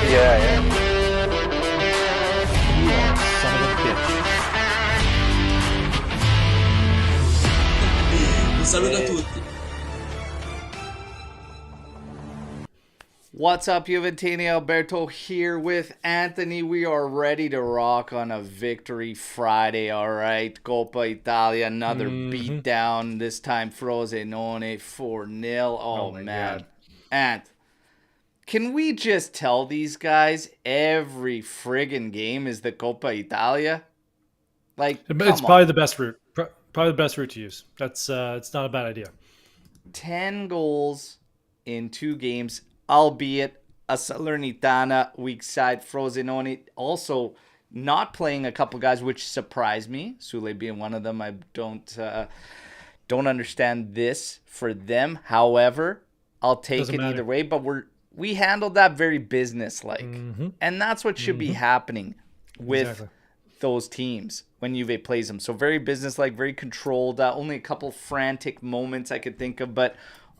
Yeah. You are a son of a bitch. Un saluto a tutti. What's up, Juventini? Alberto here with Anthony. We are ready to rock on a victory Friday, all right? Coppa Italia, another beatdown. This time Frosinone 4-0. Oh man. God. Ant, can we just tell these guys every friggin' game is the Coppa Italia? Like, It's probably the best route. Probably the best route to use. That's it's not a bad idea. 10 goals in 2 games, albeit a Salernitana weak side. Frosinone also not playing a couple guys, which surprised me. Sule being one of them. I don't understand this for them. However, I'll take Doesn't it matter. either way. But we handled that very business-like. And that's what should be happening with Exactly. those teams when Juve plays them. So very business-like, very controlled. Only a couple frantic moments I could think of,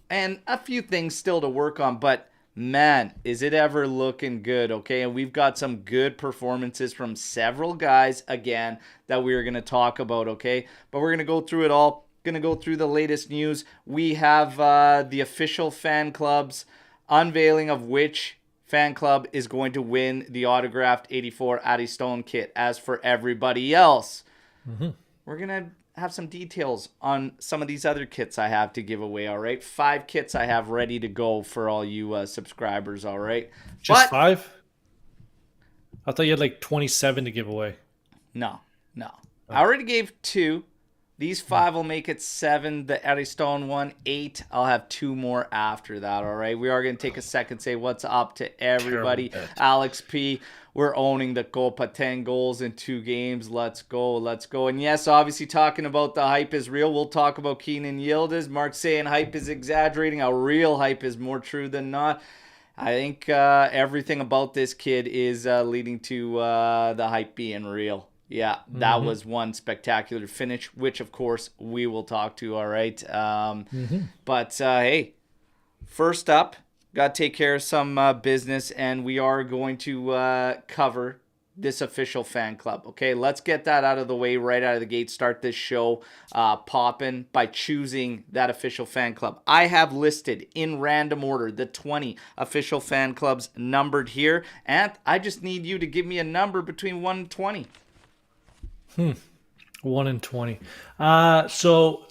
and a few things still to work on. But man, is it ever looking good, okay? And we've got some good performances from several guys, again, that we're going to talk about, okay? But we're going to go through it all. Going to go through the latest news. We have the official fan clubs unveiling of which fan club is going to win the autographed 84 Addystone kit. As for everybody else, we're going to have some details on some of these other kits I have to give away, all right? 5 kits I have ready to go for all you subscribers, all right? Just 5? I thought you had like 27 to give away. No. I already gave 2. These 5 will make it 7. The Addystone one, 8. I'll have 2 more after that, all right? We are going to take a second, say what's up to everybody. Terrible bet. Alex P., we're owning the Coppa. 10 goals in 2 games. Let's go. And yes, obviously talking about the hype is real. We'll talk about Keenan Yildiz. Mark saying hype is exaggerating. A real hype is more true than not. I think everything about this kid is leading to the hype being real. Yeah, that was one spectacular finish, which, of course, we will talk to, all right? But, hey, first up, got to take care of some business, and we are going to cover this official fan club, okay? Let's get that out of the way right out of the gate, start this show popping by choosing that official fan club. I have listed in random order the 20 official fan clubs numbered here, and I just need you to give me a number between 1 and 20. 1 in 20. So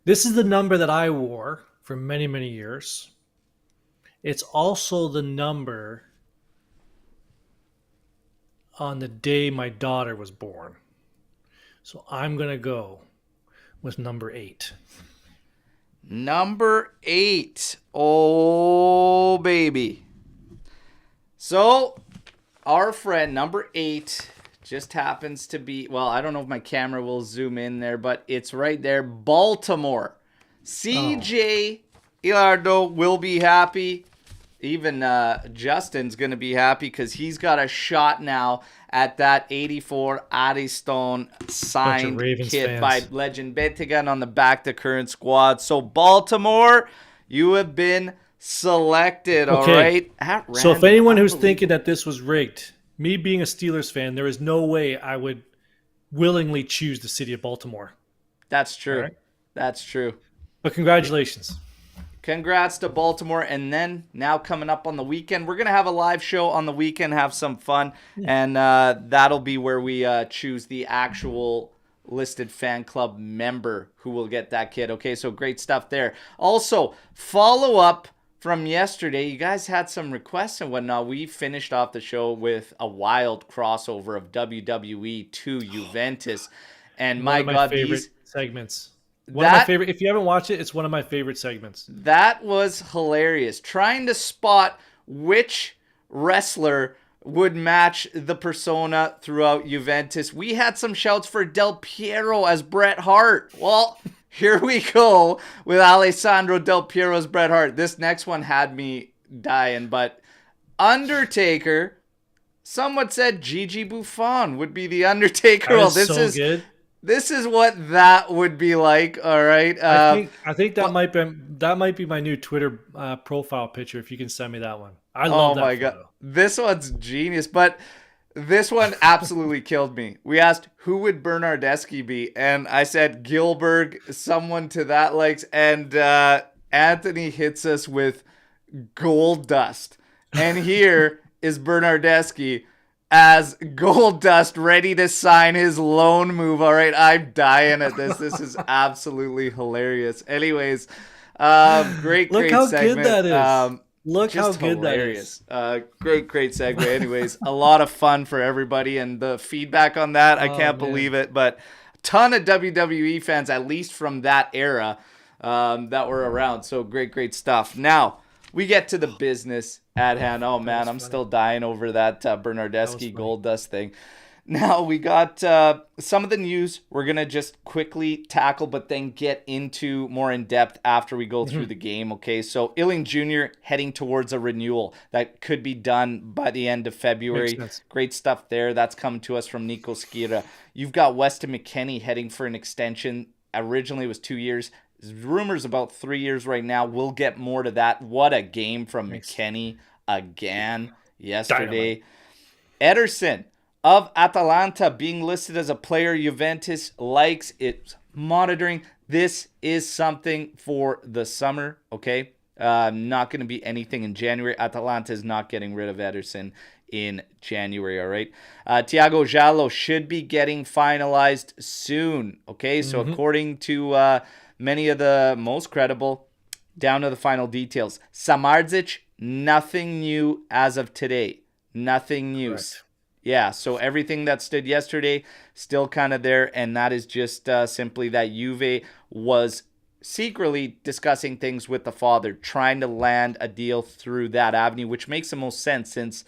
this is the number that I wore for many, many years. It's also the number on the day my daughter was born. So I'm going to go with number 8. Number 8. Oh, baby. So, our friend, number 8, just happens to be, well, I don't know if my camera will zoom in there, but it's right there. Baltimore. CJ Ilardo will be happy. Even Justin's going to be happy because he's got a shot now at that 84 Addystone signed Ravens kit fans. by legend Betigan on the back to current squad. So, Baltimore, you have been selected, all right? At So if random, anyone who's unbelievable. thinking that this was rigged, me being a Steelers fan, there is no way I would willingly choose the city of Baltimore. That's true. All right. That's true. But congratulations. Congrats to Baltimore. And then now coming up on the weekend, we're going to have a live show on the weekend, have some fun. And that'll be where we choose the actual listed fan club member who will get that kit. Okay, so great stuff there. Also, follow up from yesterday. You guys had some requests and whatnot. We finished off the show with a wild crossover of WWE to Juventus. And my One of my God, favorite these... segments. One of my favorite. If you haven't watched it, it's one of my favorite segments. That was hilarious. Trying to spot which wrestler would match the persona throughout Juventus. We had some shouts for Del Piero as Bret Hart. Well, here we go with Alessandro Del Piero as Bret Hart. This next one had me dying, but Undertaker, somewhat said Gigi Buffon would be the Undertaker. Well, this is good. This is what that would be like. All right. I think that might be my new Twitter profile picture. If you can send me that one. I love Oh that my God. photo. This one's genius, but this one absolutely killed me. We asked who would Bernardeschi be, and I said Gilberg, someone to that likes, and Anthony hits us with gold dust. And here is Bernardeschi as gold dust ready to sign his loan move. All right, I'm dying at this. This is absolutely hilarious. Anyways, Look great how good segment. that is. Look how Just good that is. hilarious. Great segue. Anyways, a lot of fun for everybody, and the feedback on that, I Oh can't man. believe it. But a ton of WWE fans, at least from that era, that were around. So great stuff. Now we get to the business at hand. Oh That man, was I'm funny. still dying over that That was Bernardeschi funny. gold dust thing. Now we got some of the news we're going to just quickly tackle, but then get into more in depth after we go through the game. Okay, so Illing Jr. heading towards a renewal that could be done by the end of Makes February. sense. Great stuff there. That's coming to us from Nico Skira. You've got Weston McKennie heading for an extension. Originally it was 2 years. There's rumors about 3 years right now. We'll get more to that. What a game from Thanks. McKennie again Dynamite. yesterday. Ederson of Atalanta being listed as a player Juventus likes. It's monitoring. This is something for the summer, okay? Not going to be anything in January. Atalanta is not getting rid of Ederson in January, all right? Thiago Jallo should be getting finalized soon, okay? So according to many of the most credible, down to the final details. Samardzic, nothing new as of today. Nothing new. Correct. Yeah, so everything that stood yesterday, still kind of there, and that is just simply that Juve was secretly discussing things with the father, trying to land a deal through that avenue, which makes the most sense since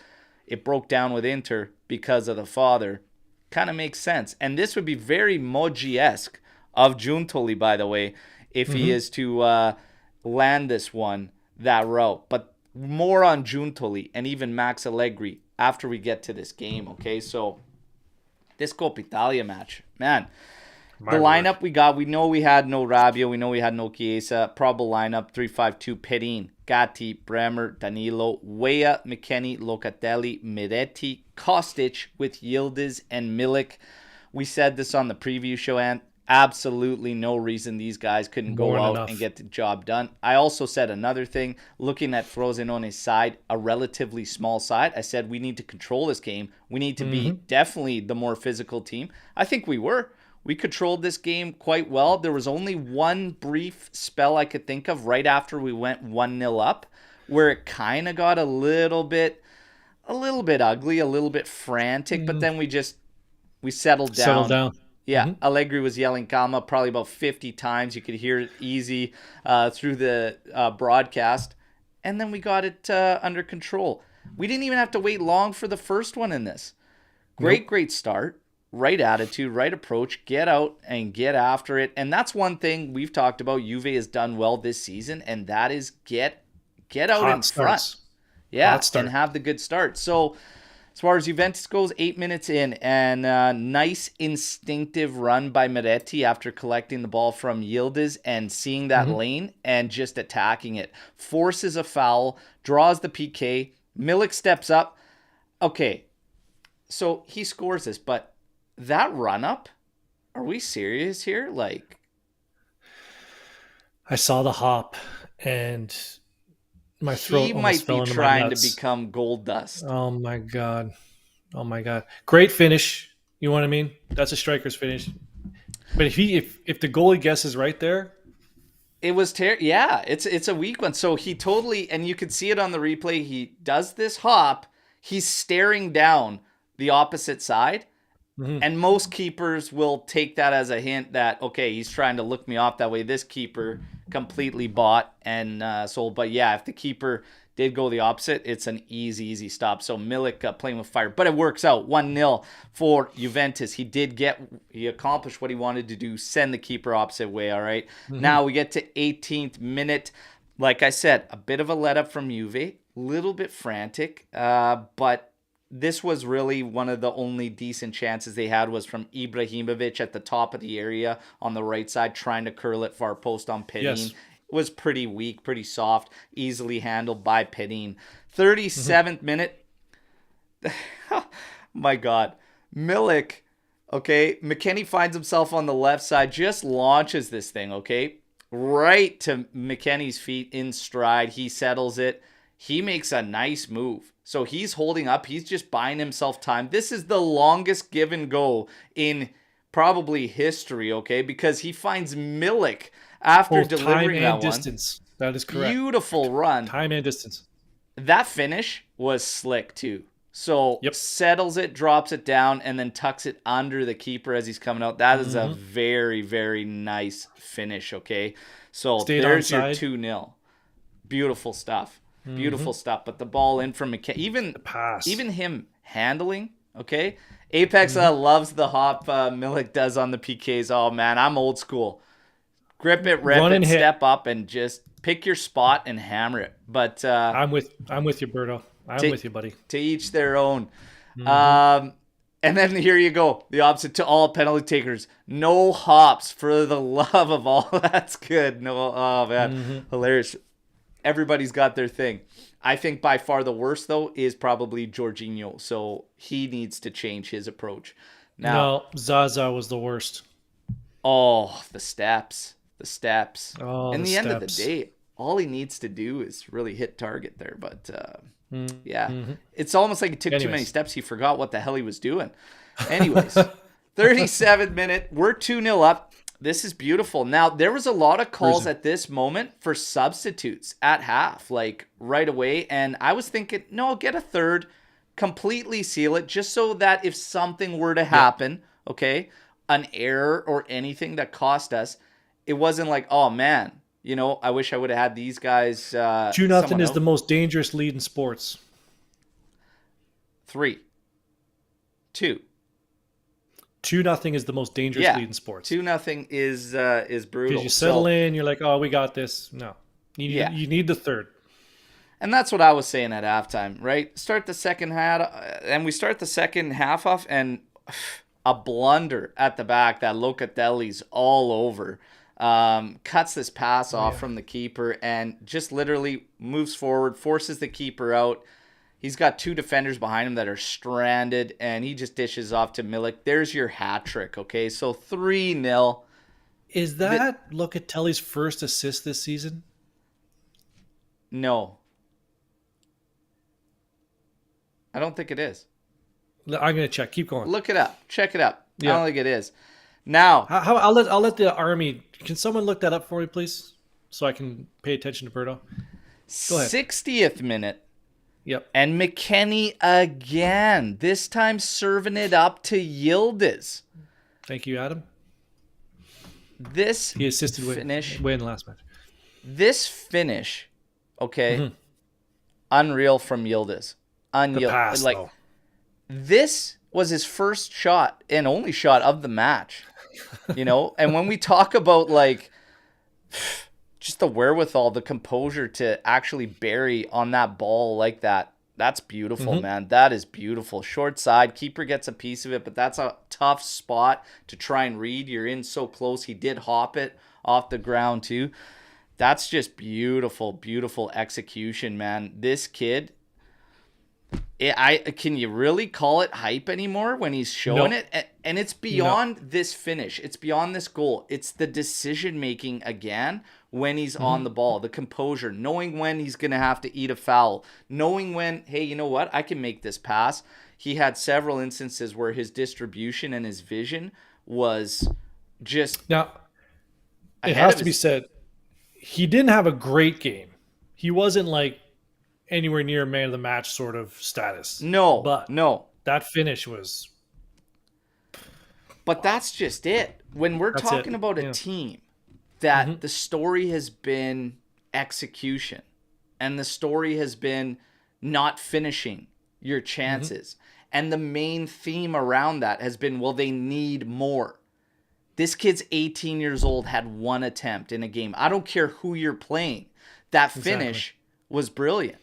it broke down with Inter because of the father. Kind of makes sense. And this would be very Moji-esque of Giuntoli, by the way, if he is to land this one that route. But more on Giuntoli and even Max Allegri after we get to this game, okay? So this Coppa Italia match, man, My the word. lineup we got, we know we had no Rabiot, we know we had no Chiesa. Probable lineup, 3-5-2, Perin, Gatti, Bremer, Danilo, Weah, McKennie, Locatelli, Miretti, Kostic with Yildiz and Milik. We said this on the preview show, and absolutely no reason these guys couldn't More go than out enough. and get the job done. I also said another thing, looking at Frosinone's side, a relatively small side. I said we need to control this game. We need to be definitely the more physical team. I think we were. We controlled this game quite well. There was only one brief spell I could think of right after we went 1-0 up where it kind of got a little bit ugly, a little bit frantic, but then we settled Settle down. down. Yeah, Allegri was yelling calma probably about 50 times. You could hear it easy through the broadcast. And then we got it under control. We didn't even have to wait long for the first one in this. Great start. Right attitude, right approach. Get out and get after it. And that's one thing we've talked about. Juve has done well this season, and that is get out Hot in starts. front. Yeah, Hot start. and have the good start. So as far as Juventus goes, 8 minutes in, and nice instinctive run by Miretti after collecting the ball from Yildiz and seeing that lane and just attacking it. Forces a foul, draws the PK. Milik steps up. Okay, so he scores this, but that run up, are we serious here? Like, I saw the hop and my throat he almost might fell be into my trying to nuts. become gold dust. Oh my god. Oh my god. Great finish. You know what I mean? That's a striker's finish. But if the goalie guesses right there, It was yeah, it's a weak one. So he totally, and you could see it on the replay. He does this hop. He's staring down the opposite side, and most keepers will take that as a hint that okay, he's trying to look me off that way. This keeper completely bought and sold. But yeah, if the keeper did go the opposite, it's an easy stop. So Milik playing with fire, but it works out 1-0 for Juventus. He accomplished what he wanted to do, send the keeper opposite way. All right. Now we get to 18th minute. Like I said, a bit of a let up from Juve, little bit frantic, but this was really one of the only decent chances they had was from Ibrahimovic at the top of the area on the right side, trying to curl it far post on Perin. yes. was pretty weak, pretty soft, easily handled by Penine. 37th minute. My God. Milik, okay, McKennie finds himself on the left side, just launches this thing, okay, right to McKennie's feet in stride. He settles it. He makes a nice move. So he's holding up. He's just buying himself time. This is the longest give and go in probably history, okay, because he finds Milik after Both delivering time that and distance. That is correct. Beautiful run. Time and distance. That finish was slick too. So settles it, drops it down, and then tucks it under the keeper as he's coming out. That is a very, very nice finish, okay? So there's your 2-0. Beautiful stuff. Beautiful stuff. But the ball in from McKennie, even him handling, okay? Apex loves the hop Milik does on the PKs. Oh, man, I'm old school. Grip it, rip it, step up, and just pick your spot and hammer it. But I'm with you, Berto. I'm with you, buddy. To each their own. And then here you go. The opposite to all penalty takers. No hops, for the love of all. That's good. No, oh, man. Hilarious. Everybody's got their thing. I think by far the worst, though, is probably Jorginho. So he needs to change his approach. Now, no, Zaza was the worst. Oh, the steps. The steps. Oh, In the end of the day, all he needs to do is really hit target there. But it's almost like he took too many steps. He forgot what the hell he was doing. Anyways, 37th minute. We're 2-0 up. This is beautiful. Now, there was a lot of calls at this moment for substitutes at half, like right away. And I was thinking, no, get a third, completely seal it, just so that if something were to happen, okay, an error or anything that cost us, it wasn't like, oh, man, you know, I wish I would have had these guys. 2-0 is the most dangerous lead in sports. 3, 2. 2-0 is the most dangerous lead in sports. 2-0 is brutal. Because you settle in, you're like, oh, we got this. No, you need the third. And that's what I was saying at halftime, right? Start the second half, and we start the second half off, and a blunder at the back that Locatelli's all over. Cuts this pass off from the keeper and just literally moves forward, forces the keeper out. He's got 2 defenders behind him that are stranded, and he just dishes off to Milik. There's your hat trick, okay? So 3-0. Is that Locatelli's first assist this season? No. I don't think it is. I'm going to check. Keep going. Look it up. Check it up. Yeah. I don't think it is. Now, I'll let the army. Can someone look that up for me, please, so I can pay attention to Berto? Go ahead. 60th minute. Yep. And McKennie again. This time serving it up to Yildiz. Thank you, Adam. He assisted finish. Win last match. This finish, okay, unreal from Yildiz. The pass, like though. This was his first shot and only shot of the match. You know, and when we talk about like just the wherewithal, the composure to actually bury on that ball like that, that's beautiful, man. That is beautiful. Short side, keeper gets a piece of it, but that's a tough spot to try and read. You're in so close. He did hop it off the ground too. That's just beautiful, beautiful execution, man. This kid, can you really call it hype anymore when he's showing it? And it's beyond this finish. It's beyond this goal. It's the decision making again when he's on the ball, the composure, knowing when he's going to have to eat a foul, knowing when, hey, you know what? I can make this pass. He had several instances where his distribution and his vision was just. Now, it has to be said, he didn't have a great game. He wasn't like anywhere near man of the match sort of status. No, but no. That finish was. But that's just it. When we're talking about a team that the story has been execution and the story has been not finishing your chances. And the main theme around that has been, well, they need more. This kid's 18 years old, had 1 attempt in a game. I don't care who you're playing. That finish was brilliant.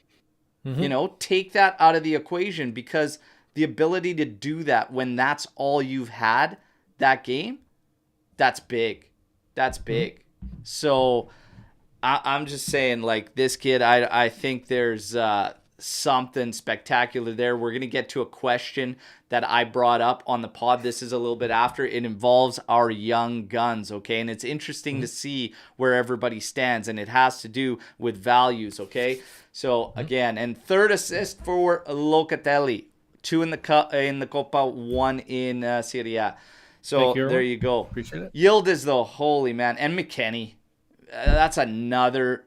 You know, take that out of the equation, because the ability to do that when that's all you've had that game, that's big. That's big. So I'm just saying, like, this kid, I think there's something spectacular there. We're going to get to a question that I brought up on the pod. This is a little bit after. It involves our young guns, okay? And it's interesting to see where everybody stands, and it has to do with values, okay? So, again, and third assist for Locatelli. 2 in the Coppa, 1 in Serie A. So, there you go. Appreciate it. Yildiz, though, holy man. And McKennie. That's another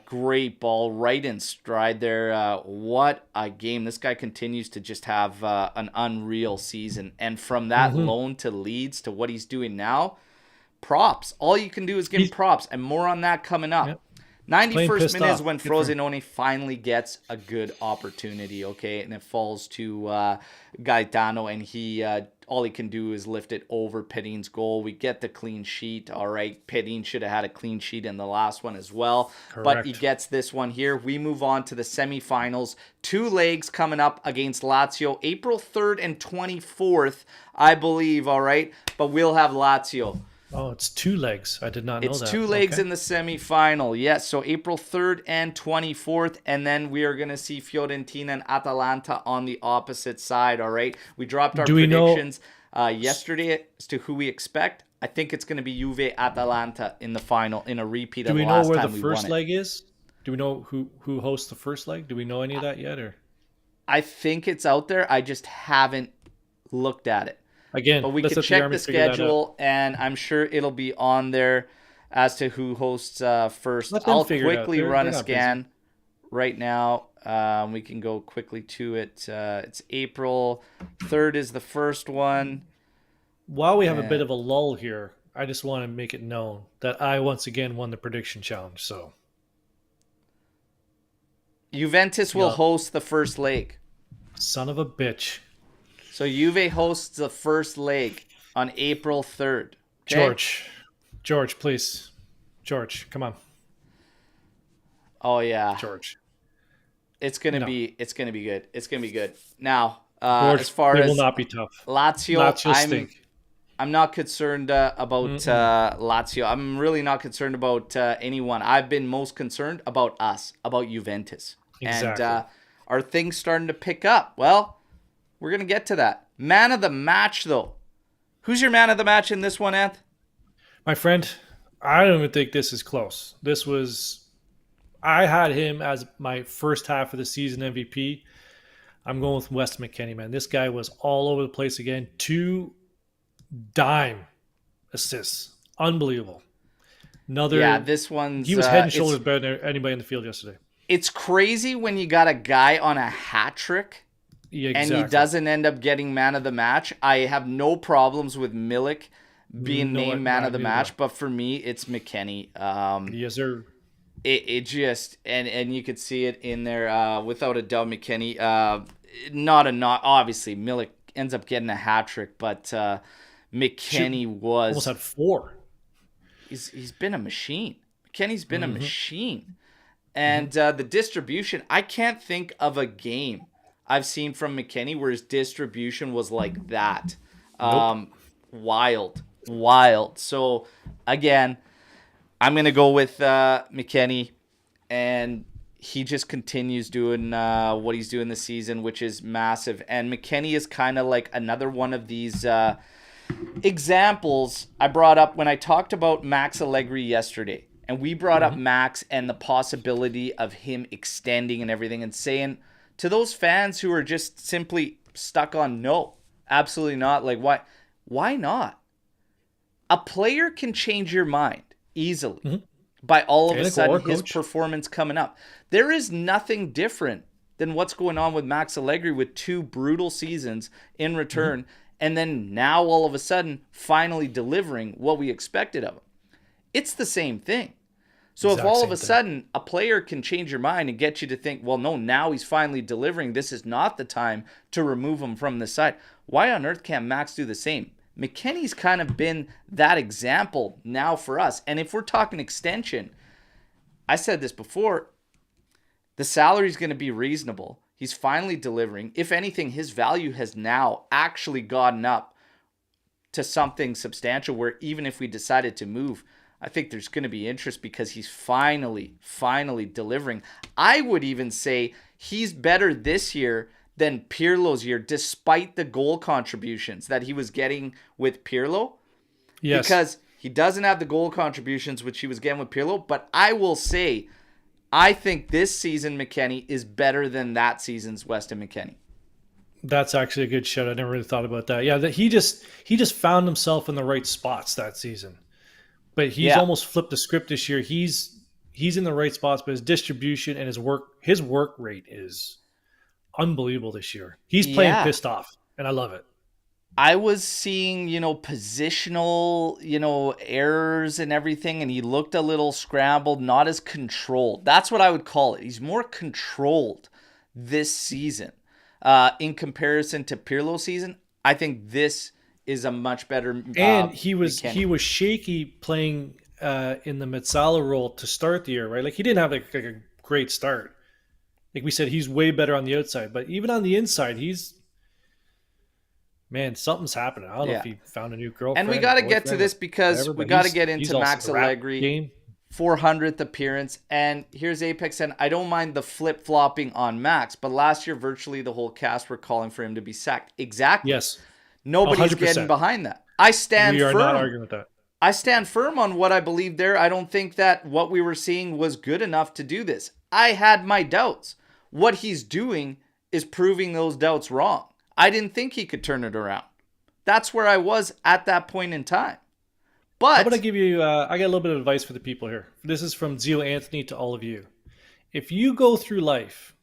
great ball right in stride there. What a game. This guy continues to just have an unreal season. And from that loan to Leeds to what he's doing now, props. All you can do is give him props. And more on that coming up. Yep. 91st minute is when Frosinone finally gets a good opportunity, okay? And it falls to Gaetano, and all he can do is lift it over Pedin's goal. We get the clean sheet, all right? Pedin should have had a clean sheet in the last one as well. Correct. But he gets this one here. We move on to the semifinals. 2 legs coming up against Lazio, April 3rd and 24th, I believe, all right? But we'll have Lazio. Oh, it's 2 legs. I did not know that. It's 2 legs in the semifinal. Yes, so April 3rd and 24th. And then we are going to see Fiorentina and Atalanta on the opposite side, all right? We dropped our predictions yesterday as to who we expect. I think it's going to be Juve Atalanta in the final, in a repeat of the last time we won it. Do we know where the first leg is? Do we know who hosts the first leg? Do we know any of that yet? Or I think it's out there. I just haven't looked at it. Again, but we can check the schedule, and I'm sure it'll be on there as to who hosts first. I'll quickly run a scan right now. We can go quickly to it. It's April 3rd is the first one. While we have a bit of a lull here, I just want to make it known that I once again won the prediction challenge. So Juventus will host the first leg. Son of a bitch. So Juve hosts the first leg on April 3rd. Okay? George, please. George, come on. Oh yeah. George. It's gonna be good. It's gonna be good. Now, George, as far as will not be tough. Lazio I'm not concerned about Lazio. I'm really not concerned about anyone. I've been most concerned about us, about Juventus. Exactly. And are things starting to pick up? Well, we're going to get to that. Man of the match, though. Who's your man of the match in this one, Anth? My friend, I don't even think this is close. I had him as my first half of the season MVP. I'm going with Wes McKennie, man. This guy was all over the place again. 2 dime assists. Unbelievable. This one's... He was head and shoulders better than anybody in the field yesterday. It's crazy when you got a guy on a hat trick. Yeah, exactly. And he doesn't end up getting man of the match. I have no problems with Milik being named man of the match, but for me, it's McKennie. Yes, sir. It just and you could see it in there without a doubt. McKennie, obviously Milik ends up getting a hat trick, but McKennie almost had 4. He's been a machine. McKennie's been a machine, and the distribution. I can't think of a game I've seen from McKennie where his distribution was like that. Nope. Wild. So, again, I'm going to go with McKennie, and he just continues doing what he's doing this season, which is massive. And McKennie is kind of like another one of these examples I brought up when I talked about Max Allegri yesterday. And we brought up Max and the possibility of him extending and everything, and saying to those fans who are just simply stuck on no, absolutely not. Like, why not? A player can change your mind easily by all of a sudden his performance coming up. There is nothing different than what's going on with Max Allegri with 2 brutal seasons in return, and then now all of a sudden finally delivering what we expected of him. It's the same thing. So if all of a sudden a player can change your mind and get you to think, well, no, now he's finally delivering, this is not the time to remove him from the side. Why on earth can't Max do the same? McKennie's kind of been that example now for us. And if we're talking extension, I said this before, the salary's going to be reasonable. He's finally delivering. If anything, his value has now actually gotten up to something substantial where even if we decided to move, I think there's going to be interest because he's finally delivering. I would even say he's better this year than Pirlo's year, despite the goal contributions that he was getting with Pirlo. Yes. Because he doesn't have the goal contributions which he was getting with Pirlo. But I will say, I think this season McKennie is better than that season's Weston McKennie. That's actually a good shout. I never really thought about that. Yeah, that he just found himself in the right spots that season. But he's almost flipped the script this year. He's in the right spots, but his distribution and his work rate is unbelievable this year. He's playing pissed off, and I love it. I was seeing, positional, errors and everything, and he looked a little scrambled, not as controlled. That's what I would call it. He's more controlled this season. In comparison to Pirlo's season, I think this is a much better. And he was shaky playing in the Mezzala role to start the year, right? Like he didn't have like a great start. Like we said, he's way better on the outside, but even on the inside, something's happening. I don't know if he found a new girlfriend. And we got to get to this because we got to get into Max Allegri. 400th appearance, and here's Apex, and I don't mind the flip-flopping on Max, but last year virtually the whole cast were calling for him to be sacked. Exactly. Yes. Nobody's 100%. Getting behind that. I stand firm. We are not arguing with that. I stand firm on what I believe there. I don't think that what we were seeing was good enough to do this. I had my doubts. What he's doing is proving those doubts wrong. I didn't think he could turn it around. That's where I was at that point in time. But I'm going to give you, I got a little bit of advice for the people here. This is from Zio Anthony to all of you. If you go through life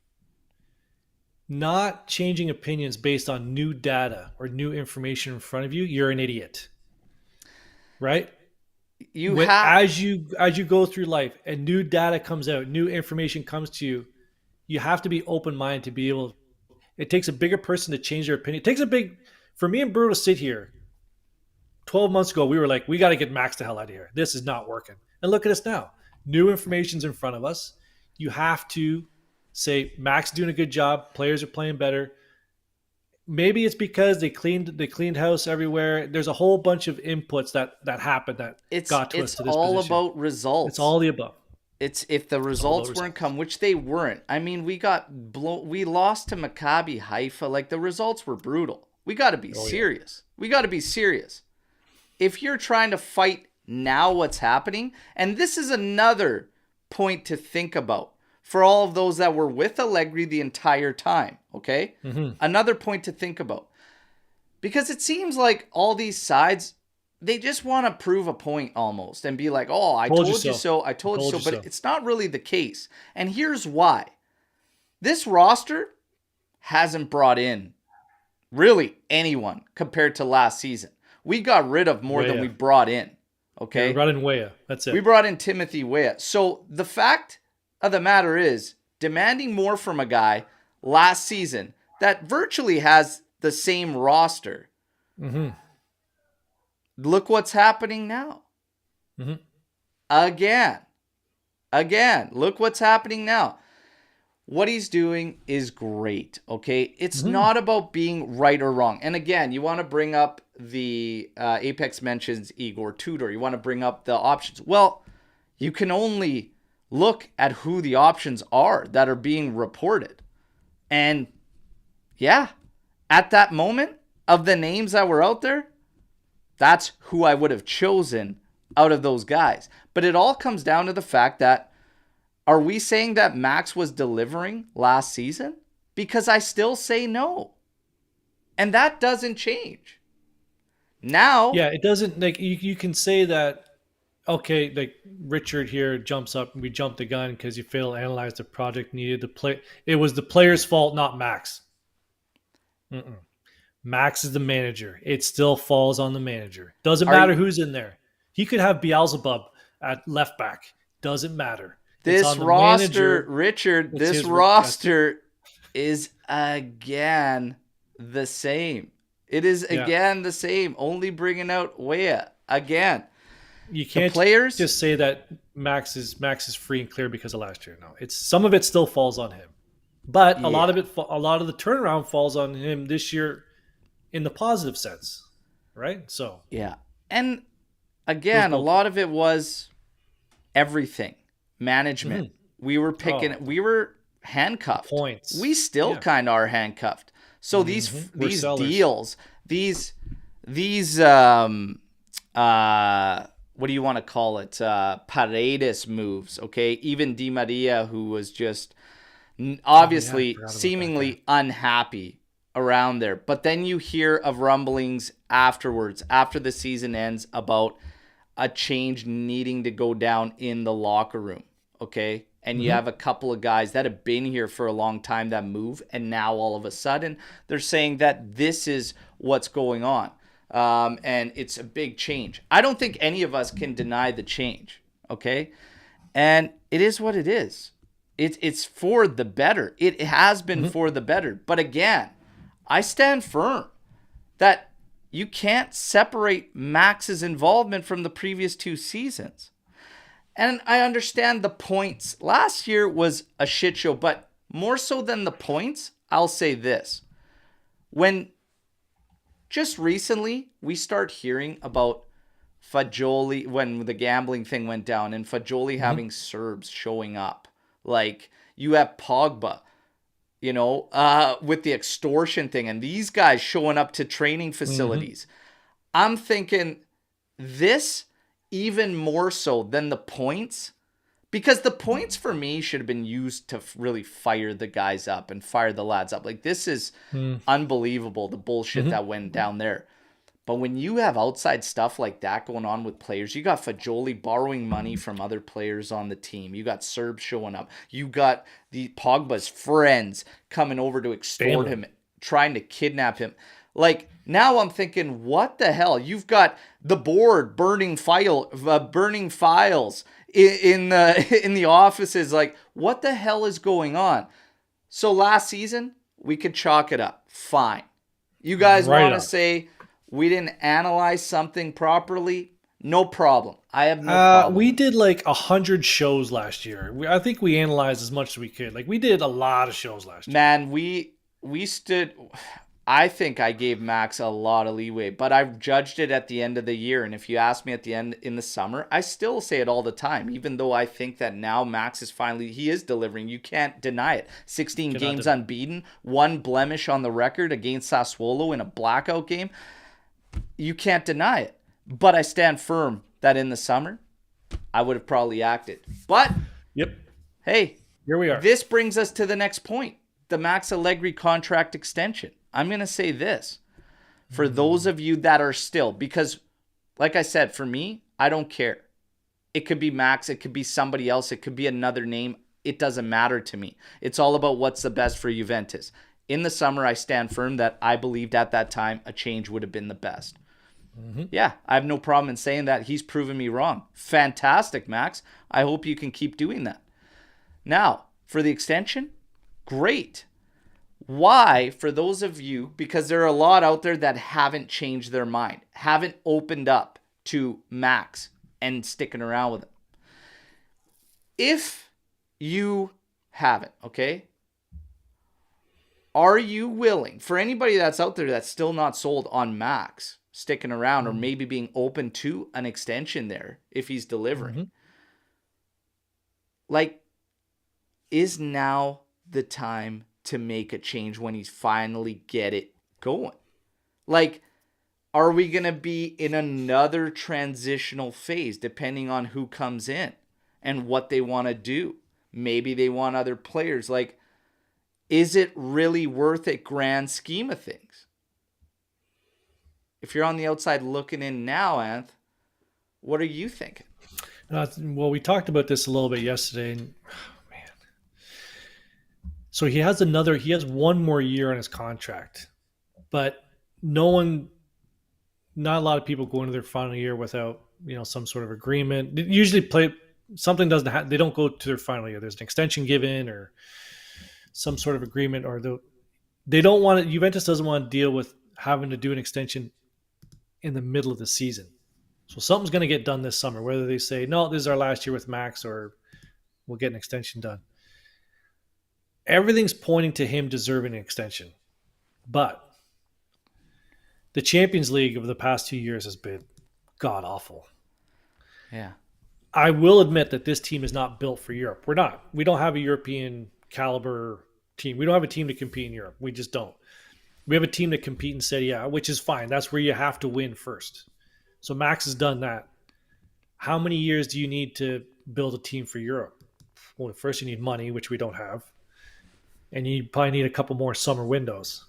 not changing opinions based on new data or new information in front of you, you're an idiot. Right? As you go through life and new data comes out, new information comes to you, you have to be open-minded to be able. It takes a bigger person to change their opinion. It takes for me and Bruno to sit here. 12 months ago, we were like, we got to get Max the hell out of here. This is not working. And look at us now. New information's in front of us. You have to say, Max is doing a good job. Players are playing better. Maybe it's because they cleaned house everywhere. There's a whole bunch of inputs that happened that got to us to this position. It's all about results. It's all the above. It's if the results weren't come, which they weren't. I mean, we lost to Maccabi Haifa. Like the results were brutal. We got to be serious. We got to be serious. If you're trying to fight now what's happening, and this is another point to think about for all of those that were with Allegri the entire time, okay? Mm-hmm. Another point to think about. Because it seems like all these sides, they just want to prove a point almost and be like, oh, I told you so, I told you so, but it's not really the case. And here's why. This roster hasn't brought in really anyone compared to last season. We got rid of more than we brought in. Okay. Yeah, we brought in Weah. That's it. We brought in Timothy Weah. So the fact of the matter is, demanding more from a guy last season that virtually has the same roster. Mm-hmm. Look what's happening now. Mm-hmm. Again, look what's happening now. What he's doing is great, okay? It's not about being right or wrong. And again, you want to bring up the Apex mentions Igor Tudor. You want to bring up the options. Well, you can only look at who the options are that are being reported. And yeah, at that moment of the names that were out there, that's who I would have chosen out of those guys. But it all comes down to the fact that, are we saying that Max was delivering last season? Because I still say no. And that doesn't change. Now. Yeah, it doesn't. Like you can say that, okay, like Richard here jumps up and we jumped the gun because you failed to analyze the project needed to play. It was the player's fault, not Max. Max is the manager. It still falls on the manager. Doesn't matter who's in there. He could have Beelzebub at left back. Doesn't matter. This roster, Richard, this roster is again the same. It is again the same. Only bringing out Weah again. You can't just say that Max is free and clear because of last year. No, it's some of it still falls on him, but a lot of the turnaround falls on him this year in the positive sense, right? So yeah, and It was again, a both. lot of it was everything. Management. Mm-hmm. We Oh, were the handcuffed. We points. still Yeah. kind of are handcuffed. So We're these sellers. deals, these what do you want to call it? Paredes moves, okay? Even Di Maria, who was just Oh yeah, I obviously forgot about that guy. seemingly unhappy around there. But then you hear of rumblings afterwards, after the season ends, about a change needing to go down in the locker room. Okay. And you Mm-hmm. have a couple of guys that have been here for a long time that move. And now all of a sudden they're saying that this is what's going on. And it's a big change. I don't think any of us can deny the change. Okay. And it is what it is. It's for the better. It has been Mm-hmm. for the better. But again, I stand firm that you can't separate Max's involvement from the previous 2 seasons. And I understand the points. Last year was a shit show, but more so than the points, I'll say this. When just recently we start hearing about Fagioli, when the gambling thing went down, and Fagioli Mm-hmm. having Serbs showing up. Like, you have Pogba, with the extortion thing, and these guys showing up to training Mm-hmm. facilities. I'm thinking this even more so than the points, because the points for me should have been used to really fire the guys up and fire the lads up. Like, this is unbelievable, the bullshit Mm-hmm. that went down there. But when you have outside stuff like that going on with players, you got Fajoli borrowing money from other players on the team. You got Serbs showing up. You got the Pogba's friends coming over to extort Family. him, trying to kidnap him. Like, now I'm thinking, what the hell? You've got the board burning files in the in the offices. Like, what the hell is going on? So last season, we could chalk it up. Fine. You guys Right want to up. say we didn't analyze something properly? No problem. I have no problem We with it. did like 100 shows last year. I think we analyzed as much as we could. Like we did a lot of shows last year. Man, we stood. I think I gave Max a lot of leeway, but I've judged it at the end of the year. And if you ask me at the end in the summer, I still say it all the time, even though I think that now Max is finally, he is delivering. You can't deny it. 16 Cannot games deny. unbeaten, one blemish on the record against Sassuolo in a blackout game. You can't deny it. But I stand firm that in the summer, I would have probably acted. But Yep. hey, Here we are. this brings us to the next point, the Max Allegri contract extension. I'm going to say this for those of you that are still, because like I said, for me, I don't care. It could be Max, it could be somebody else, it could be another name. It doesn't matter to me. It's all about what's the best for Juventus. In the summer, I stand firm that I believed at that time a change would have been the best. Mm-hmm. Yeah, I have no problem in saying that. He's proven me wrong. Fantastic, Max. I hope you can keep doing that. Now, for the extension, great. Why, for those of you, because there are a lot out there that haven't changed their mind, haven't opened up to Max and sticking around with him. If you haven't, okay, are you willing, for anybody that's out there that's still not sold on Max sticking around or maybe being open to an extension there if he's delivering? Mm-hmm. Like, is now the time to make a change when he's finally get it going? Like, are we going to be in another transitional phase depending on who comes in and what they want to do? Maybe they want other players. Like, is it really worth it, grand scheme of things? If you're on the outside looking in now, Anth, what are you thinking? Well, we talked about this a little bit yesterday. And, man, so he has one more year on his contract, but not a lot of people go into their final year without some sort of agreement. They usually play something doesn't happen. They don't go to their final year. There's an extension given or some sort of agreement, or they don't want it. Juventus doesn't want to deal with having to do an extension in the middle of the season. So something's going to get done this summer, whether they say, no, this is our last year with Max, or we'll get an extension done. Everything's pointing to him deserving an extension. But the Champions League of the past 2 years has been god awful. Yeah. I will admit that this team is not built for Europe. We're not. We don't have a European caliber team. We don't have a team to compete in Europe. We just don't. We have a team to compete in Serie A, which is fine. That's where you have to win first. So Max has done that. How many years do you need to build a team for Europe? Well, first you need money, which we don't have, and you probably need a couple more summer windows.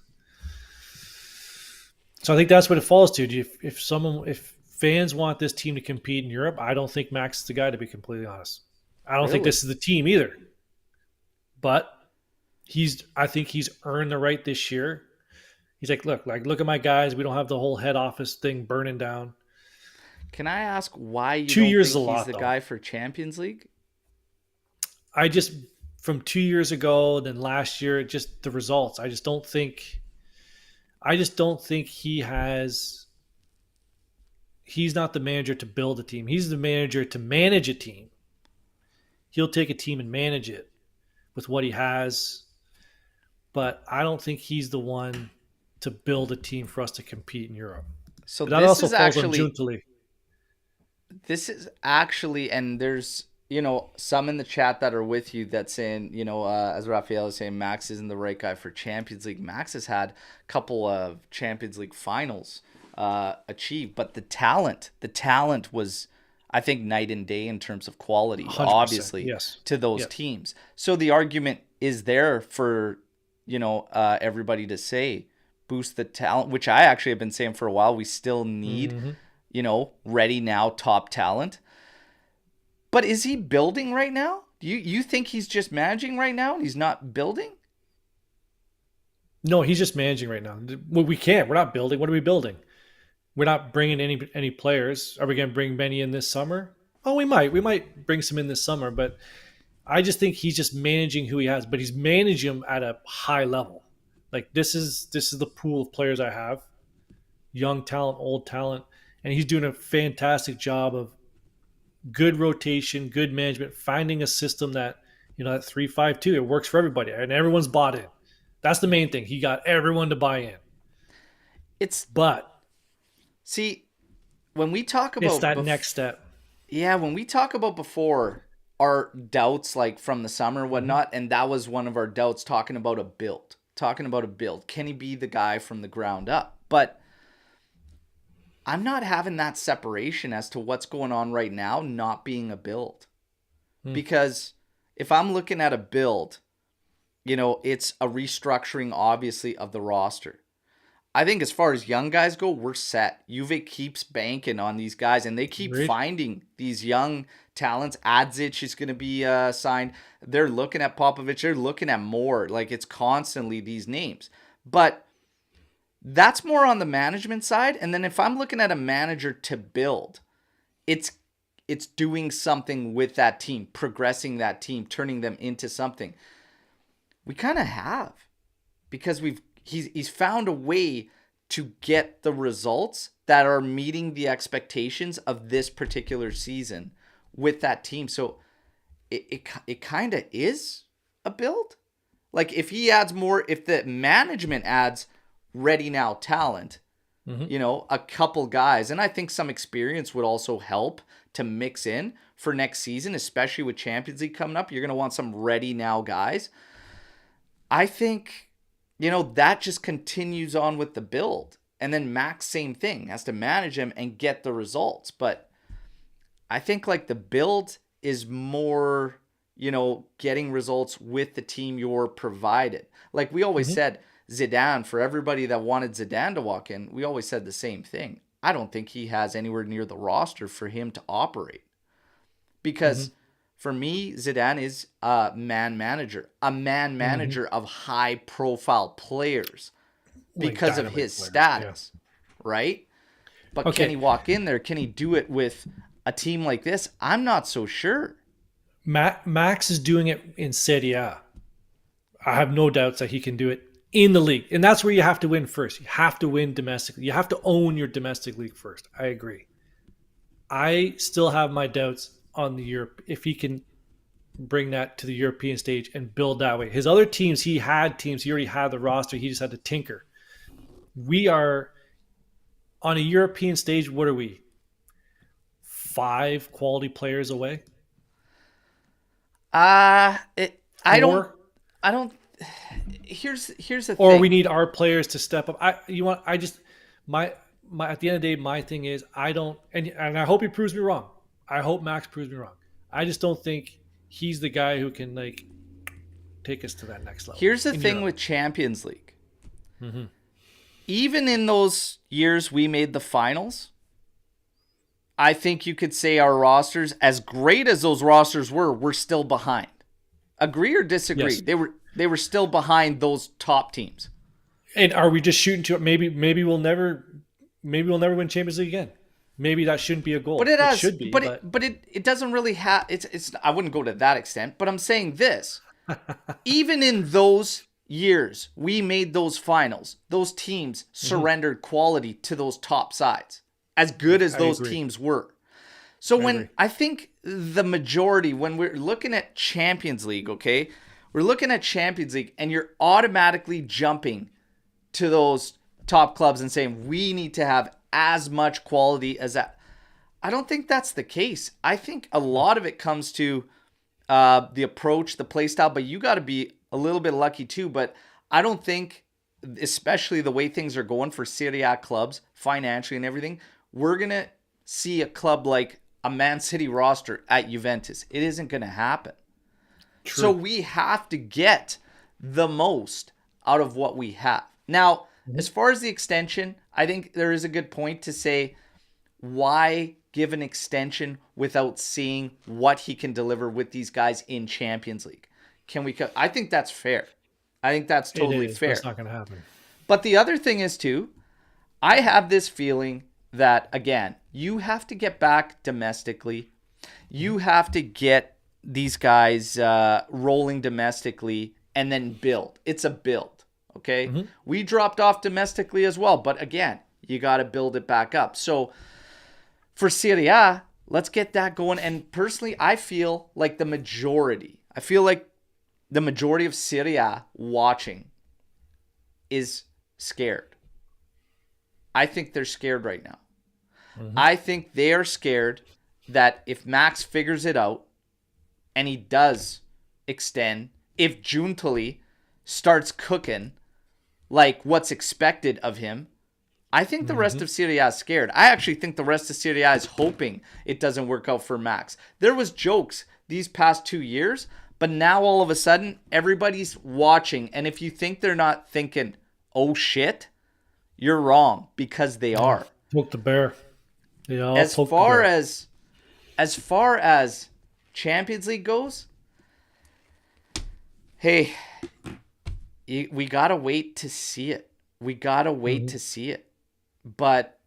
So I think that's what it falls to. If fans want this team to compete in Europe, I don't think Max is the guy, to be completely honest. I don't think Really? this is the team either. But I think he's earned the right this year. He's like, look at my guys. We don't have the whole head office thing burning down. Can I ask why you 2 don't years is think a he's lot, the though. guy for Champions League? I just, from 2 years ago, then last year, just the results. I just don't think he's not the manager to build a team. He's the manager to manage a team. He'll take a team and manage it with what he has. But I don't think he's the one to build a team for us to compete in Europe. So But that this also is falls on actually Juntali. and there's some in the chat that are with you that saying, as Raphael is saying, Max isn't the right guy for Champions League. Max has had a couple of Champions League finals achieved, but the talent was, I think, night and day in terms of quality, 100%, obviously, yes. to those Yep. teams. So the argument is there for, everybody to say, boost the talent, which I actually have been saying for a while. We still need, ready now top talent. But is he building right now? Do you think he's just managing right now and he's not building? No, he's just managing right now. Well, we can't. We're not building. What are we building? We're not bringing any players. Are we going to bring many in this summer? Oh, we might. We might bring some in this summer, but I just think he's just managing who he has, but he's managing them at a high level. Like this is the pool of players I have, young talent, old talent, and he's doing a fantastic job of good rotation, good management, finding a system that that 3-5-2, it works for everybody, and everyone's bought in. That's the main thing. He got everyone to buy in. But see, when we talk about it's that next step. Yeah, when we talk about before our doubts, like from the summer and whatnot, and that was one of our doubts, talking about a build. Can he be the guy from the ground up? But I'm not having that separation as to what's going on right now not being a build. Because if I'm looking at a build, it's a restructuring, obviously, of the roster. I think as far as young guys go, we're set. Juve keeps banking on these guys, and they keep finding these young talents. Adzic is going to be signed. They're looking at Popovic. They're looking at more. Like, it's constantly these names. But that's more on the management side. And then if I'm looking at a manager to build, it's doing something with that team, progressing that team, turning them into something. We kind of have, because he's found a way to get the results that are meeting the expectations of this particular season with that team. So it kind of is a build. Like if the management adds ready now talent, a couple guys, and I think some experience would also help to mix in for next season, especially with Champions League coming up. You're going to want some ready now guys. I think, that just continues on with the build. And then Max, same thing, has to manage him and get the results. But I think like the build is more, getting results with the team you're provided. Like we always said, Zidane, for everybody that wanted Zidane to walk in, we always said the same thing. I don't think he has anywhere near the roster for him to operate. Because for me, Zidane is a man manager of high profile players because of his status, right? But can he walk in there? Can he do it with a team like this? I'm not so sure. Max is doing it in Serie A. I have no doubts that he can do it in the league. And that's where you have to win first. You have to win domestically. You have to own your domestic league first. I agree. I still have my doubts on the Europe, if he can bring that to the European stage and build that way. His other teams, he already had the roster. He just had to tinker. We are on a European stage. What are we? 5 quality players away? I don't. 4? I don't. Here's the Or thing. we need our players to step up. I just my at the end of the day, my thing is I don't, and I hope he proves me wrong. I hope Max proves me wrong. I just don't think he's the guy who can like take us to that next level. Here's the in thing Europe. with Champions League. Mm-hmm. Even in those years we made the finals, I think you could say our rosters, as great as those rosters were still behind. Agree or disagree? Yes. They were still behind those top teams. And are we just shooting to maybe we'll never win Champions League again? Maybe that shouldn't be a goal. But it has, should be. but it doesn't really have. It's. I wouldn't go to that extent. But I'm saying this: even in those years, we made those finals. Those teams surrendered quality to those top sides, as good as those teams were. So I think the majority, when we're looking at Champions League, okay, we're looking at Champions League, and you're automatically jumping to those top clubs and saying we need to have as much quality as that. I don't think that's the case. I think a lot of it comes to the approach, the play style, but you got to be a little bit lucky too. But I don't think, especially the way things are going for Serie A clubs financially and everything, we're going to see a club like a Man City roster at Juventus. It isn't going to happen. True. So we have to get the most out of what we have. Now, as far as the extension, I think there is a good point to say, why give an extension without seeing what he can deliver with these guys in Champions League? I think that's fair. I think that's totally fair. It's not going to happen. But the other thing is too, I have this feeling that, again, you have to get back domestically. You have to get these guys rolling domestically and then build. It's a build. Okay, we dropped off domestically as well, but again, you got to build it back up. So for Serie A, let's get that going. And personally, I feel like the majority of Serie A watching is scared. I think they're scared right now. I think they are scared that if Max figures it out and he does extend, if Giuntoli starts cooking like what's expected of him, I think the rest of Serie A is scared. I actually think the rest of Serie A is hoping it doesn't work out for Max. There was jokes these past 2 years, but now all of a sudden everybody's watching, and if you think they're not thinking, oh shit, you're wrong, because they are. Poke the bear. As far as Champions League goes, hey, we got to wait to see it. To see it. But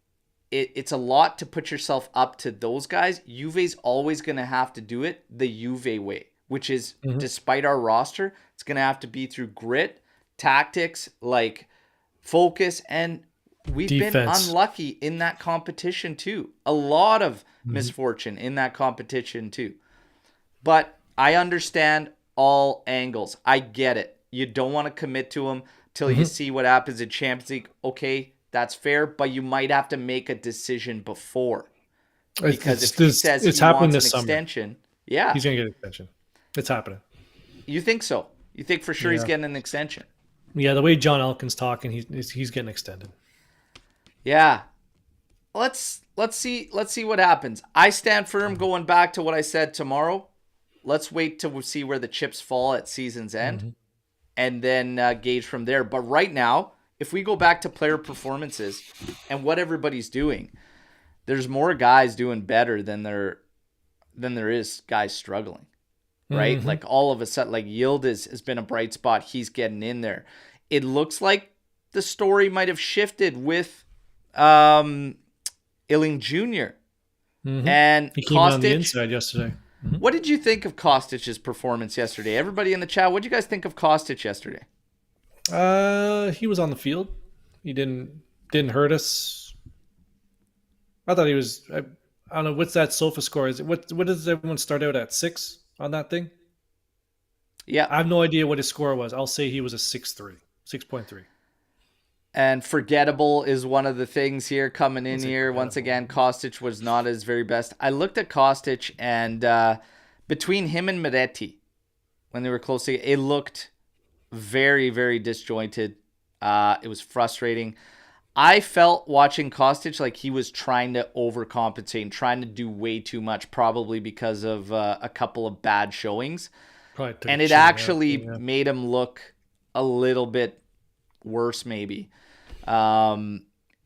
it's a lot to put yourself up to those guys. Juve's always going to have to do it the Juve way, which is, despite our roster, it's going to have to be through grit, tactics, like focus, and we've been unlucky in that competition too. A lot of misfortune in that competition too. But I understand all angles. I get it. You don't want to commit to them till you see what happens in Champions League. Okay, that's fair, but you might have to make a decision before. Because if he says he wants an extension, yeah. He's going to get an extension. It's happening. You think so? You think for sure he's getting an extension? Yeah, the way John Elkan's talking, he's getting extended. Yeah. Let's see what happens. I stand firm going back to what I said tomorrow. Let's wait till we see where the chips fall at season's end and then gauge from there. But right now, if we go back to player performances and what everybody's doing, there's more guys doing better than there is guys struggling, right? Like all of a sudden, like Yildiz has been a bright spot. He's getting in there. It looks like the story might have shifted with Illing Jr. And he came on the inside yesterday. What did you think of Kostic's performance yesterday? Everybody in the chat, what did you guys think of Kostic yesterday? He was on the field. He didn't hurt us. I thought he was. I don't know, what's that sofa score? Is it what does everyone start out at, 6 on that thing? Yeah, I have no idea what his score was. I'll say he was a 6.3. And forgettable is one of the things here coming in here. Once again, Kostic was not his very best. I looked at Kostic, and between him and Miretti, when they were close to it looked very, very disjointed. It was frustrating. I felt watching Kostic like he was trying to overcompensate and trying to do way too much, probably because of a couple of bad showings. And it actually made him look a little bit worse, maybe.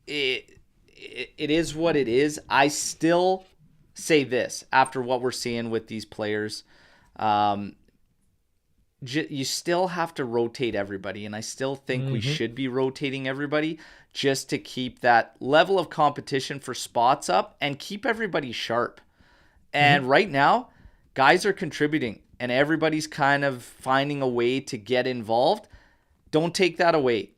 It is what it is. I still say this after what we're seeing with these players. You still have to rotate everybody, and I still think we should be rotating everybody just to keep that level of competition for spots up and keep everybody sharp. And right now, guys are contributing, and everybody's kind of finding a way to get involved. Don't take that away.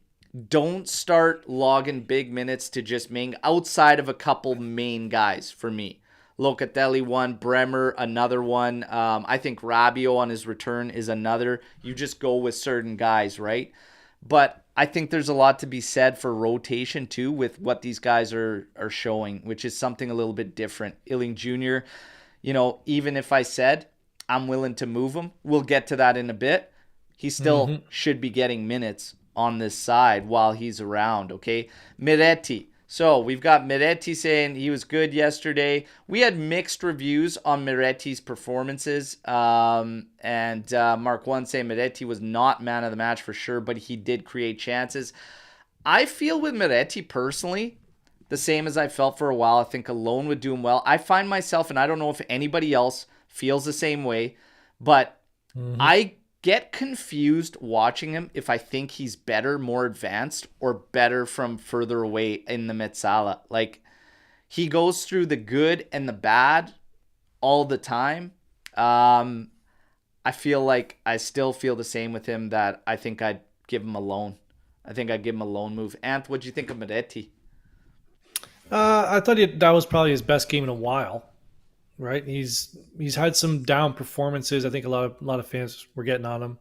Don't start logging big minutes to just main, outside of a couple main guys for me. Locatelli one, Bremer another one. I think Rabiot on his return is another. You just go with certain guys, right? But I think there's a lot to be said for rotation too with what these guys are showing, which is something a little bit different. Illing Jr., even if I said I'm willing to move him, we'll get to that in a bit. He still should be getting minutes on this side while he's around, okay? Miretti. So we've got Miretti saying he was good yesterday. We had mixed reviews on Miretti's performances. And Mark 1 saying Miretti was not man of the match for sure, but he did create chances. I feel with Miretti personally, the same as I felt for a while. I think alone would do him well. I find myself, and I don't know if anybody else feels the same way, but I get confused watching him if I think he's better, more advanced, or better from further away in the Metsala. Like, he goes through the good and the bad all the time. I feel like I still feel the same with him, that I think I'd give him a loan. I think I'd give him a loan move. Anth, what'd you think of Miretti? I thought that was probably his best game in a while. Right, he's had some down performances. I think a lot of fans were getting on him.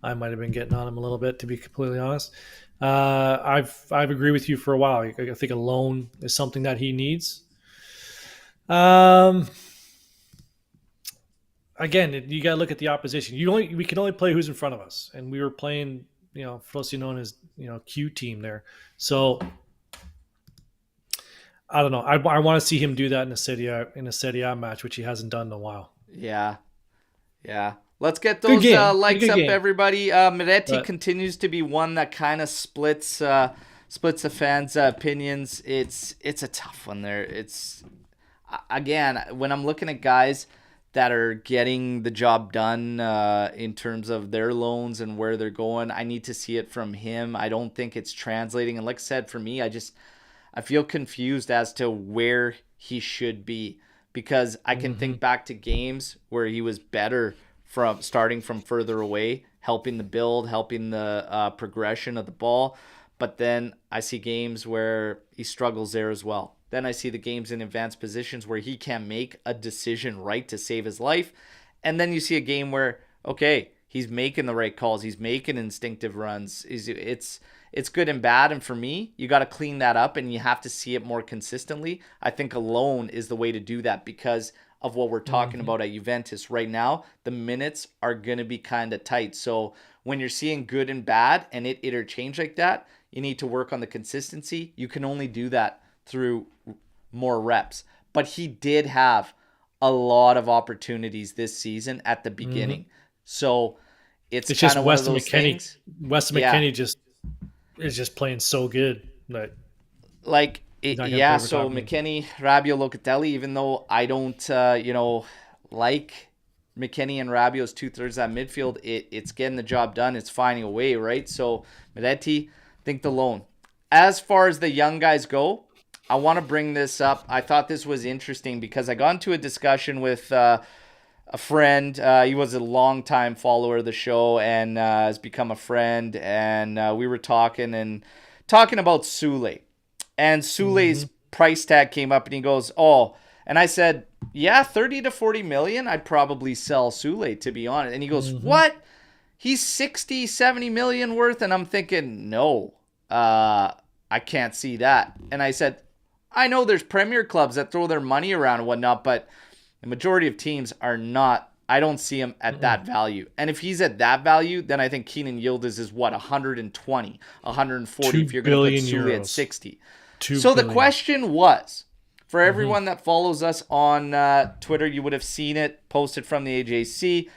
I might have been getting on him a little bit, to be completely honest. I've agreed with you for a while. I think a loan is something that he needs. Again, you got to look at the opposition. We can only play who's in front of us, and we were playing, Frosinone's, Q team there. So I don't know. I want to see him do that in a Serie A match, which he hasn't done in a while. Yeah. Let's get those likes up, everybody. Miretti continues to be one that kind of splits the fans' opinions. It's a tough one there. It's, again, when I'm looking at guys that are getting the job done in terms of their loans and where they're going, I need to see it from him. I don't think it's translating. And like I said, for me, I feel confused as to where he should be, because I can think back to games where he was better from starting from further away, helping the build, helping the progression of the ball. But then I see games where he struggles there as well. Then I see the games in advanced positions where he can't make a decision right to save his life. And then you see a game where, okay, he's making the right calls. He's making instinctive runs. It's good and bad. And for me, you got to clean that up and you have to see it more consistently. I think alone is the way to do that because of what we're talking about at Juventus right now. The minutes are going to be kind of tight. So when you're seeing good and bad and it interchange like that, you need to work on the consistency. You can only do that through more reps. But he did have a lot of opportunities this season at the beginning. So it's kind just of one of those things. Weston McKennie is just playing so good. So McKennie, Rabiot, Locatelli, even though I don't, like McKennie and Rabiot's 2/3 that midfield, it's getting the job done. It's finding a way, right? So Miretti, think the loan. As far as the young guys go, I want to bring this up. I thought this was interesting because I got into a discussion with a friend. He was a longtime follower of the show and has become a friend. And we were talking about Sule. And Sule's price tag came up and he goes, oh, and I said, yeah, 30 to 40 million, I'd probably sell Sule, to be honest. And he goes, what? He's 60, 70 million worth? And I'm thinking, no. I can't see that. And I said, I know there's Premier clubs that throw their money around and whatnot, but the majority of teams are not. I don't see him at that value. And if he's at that value, then I think Keenan Yildiz is what, 120, 140 if you're going to put Sule at 60. So the question was, for everyone that follows us on Twitter, you would have seen it posted from the AJC.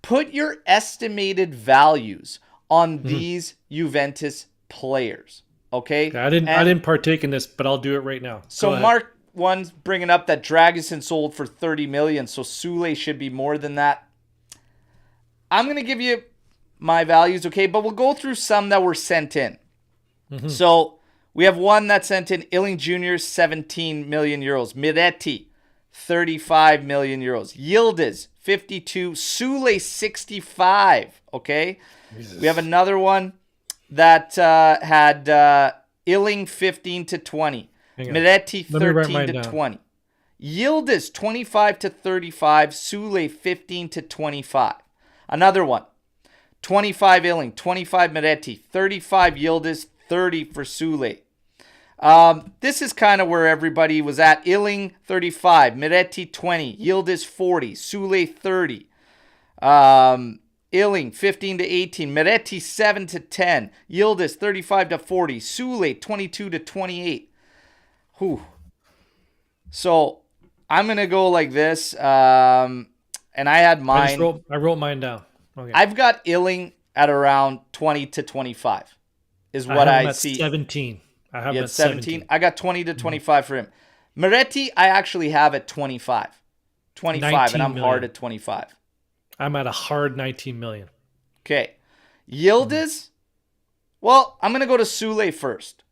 Put your estimated values on these Juventus players. Okay? I didn't partake in this, but I'll do it right now. So Mark one's bringing up that Dragusin sold for 30 million, so Sule should be more than that. I'm going to give you my values, okay? But we'll go through some that were sent in. So we have one that sent in Illing Jr., 17 million euros. Miretti, 35 million euros. Yildiz, 52. Sule, 65, okay? Jesus. We have another one that had Illing, 15 to 20. Miretti, 13 to 20. Yildiz, 25 to 35. Sule, 15 to 25. Another one, 25 Illing, 25 Miretti, 35 Yildiz, 30 for Sule. This is kind of where everybody was at. Illing, 35. Miretti, 20. Yildiz, 40. Sule, 30. Illing, 15 to 18. Miretti, 7 to 10. Yildiz, 35 to 40. Sule, 22 to 28. Whew. So I'm going to go like this. And I had mine. I wrote mine down. Okay. I've got Illing at around 20 to 25 is what I see. 17. I have at 17. I got 20 to 25 for him. Miretti, I actually have at 25. 25, and I'm million. Hard at 25. I'm at a hard 19 million. Okay. Yildiz, well, I'm going to go to Sule first.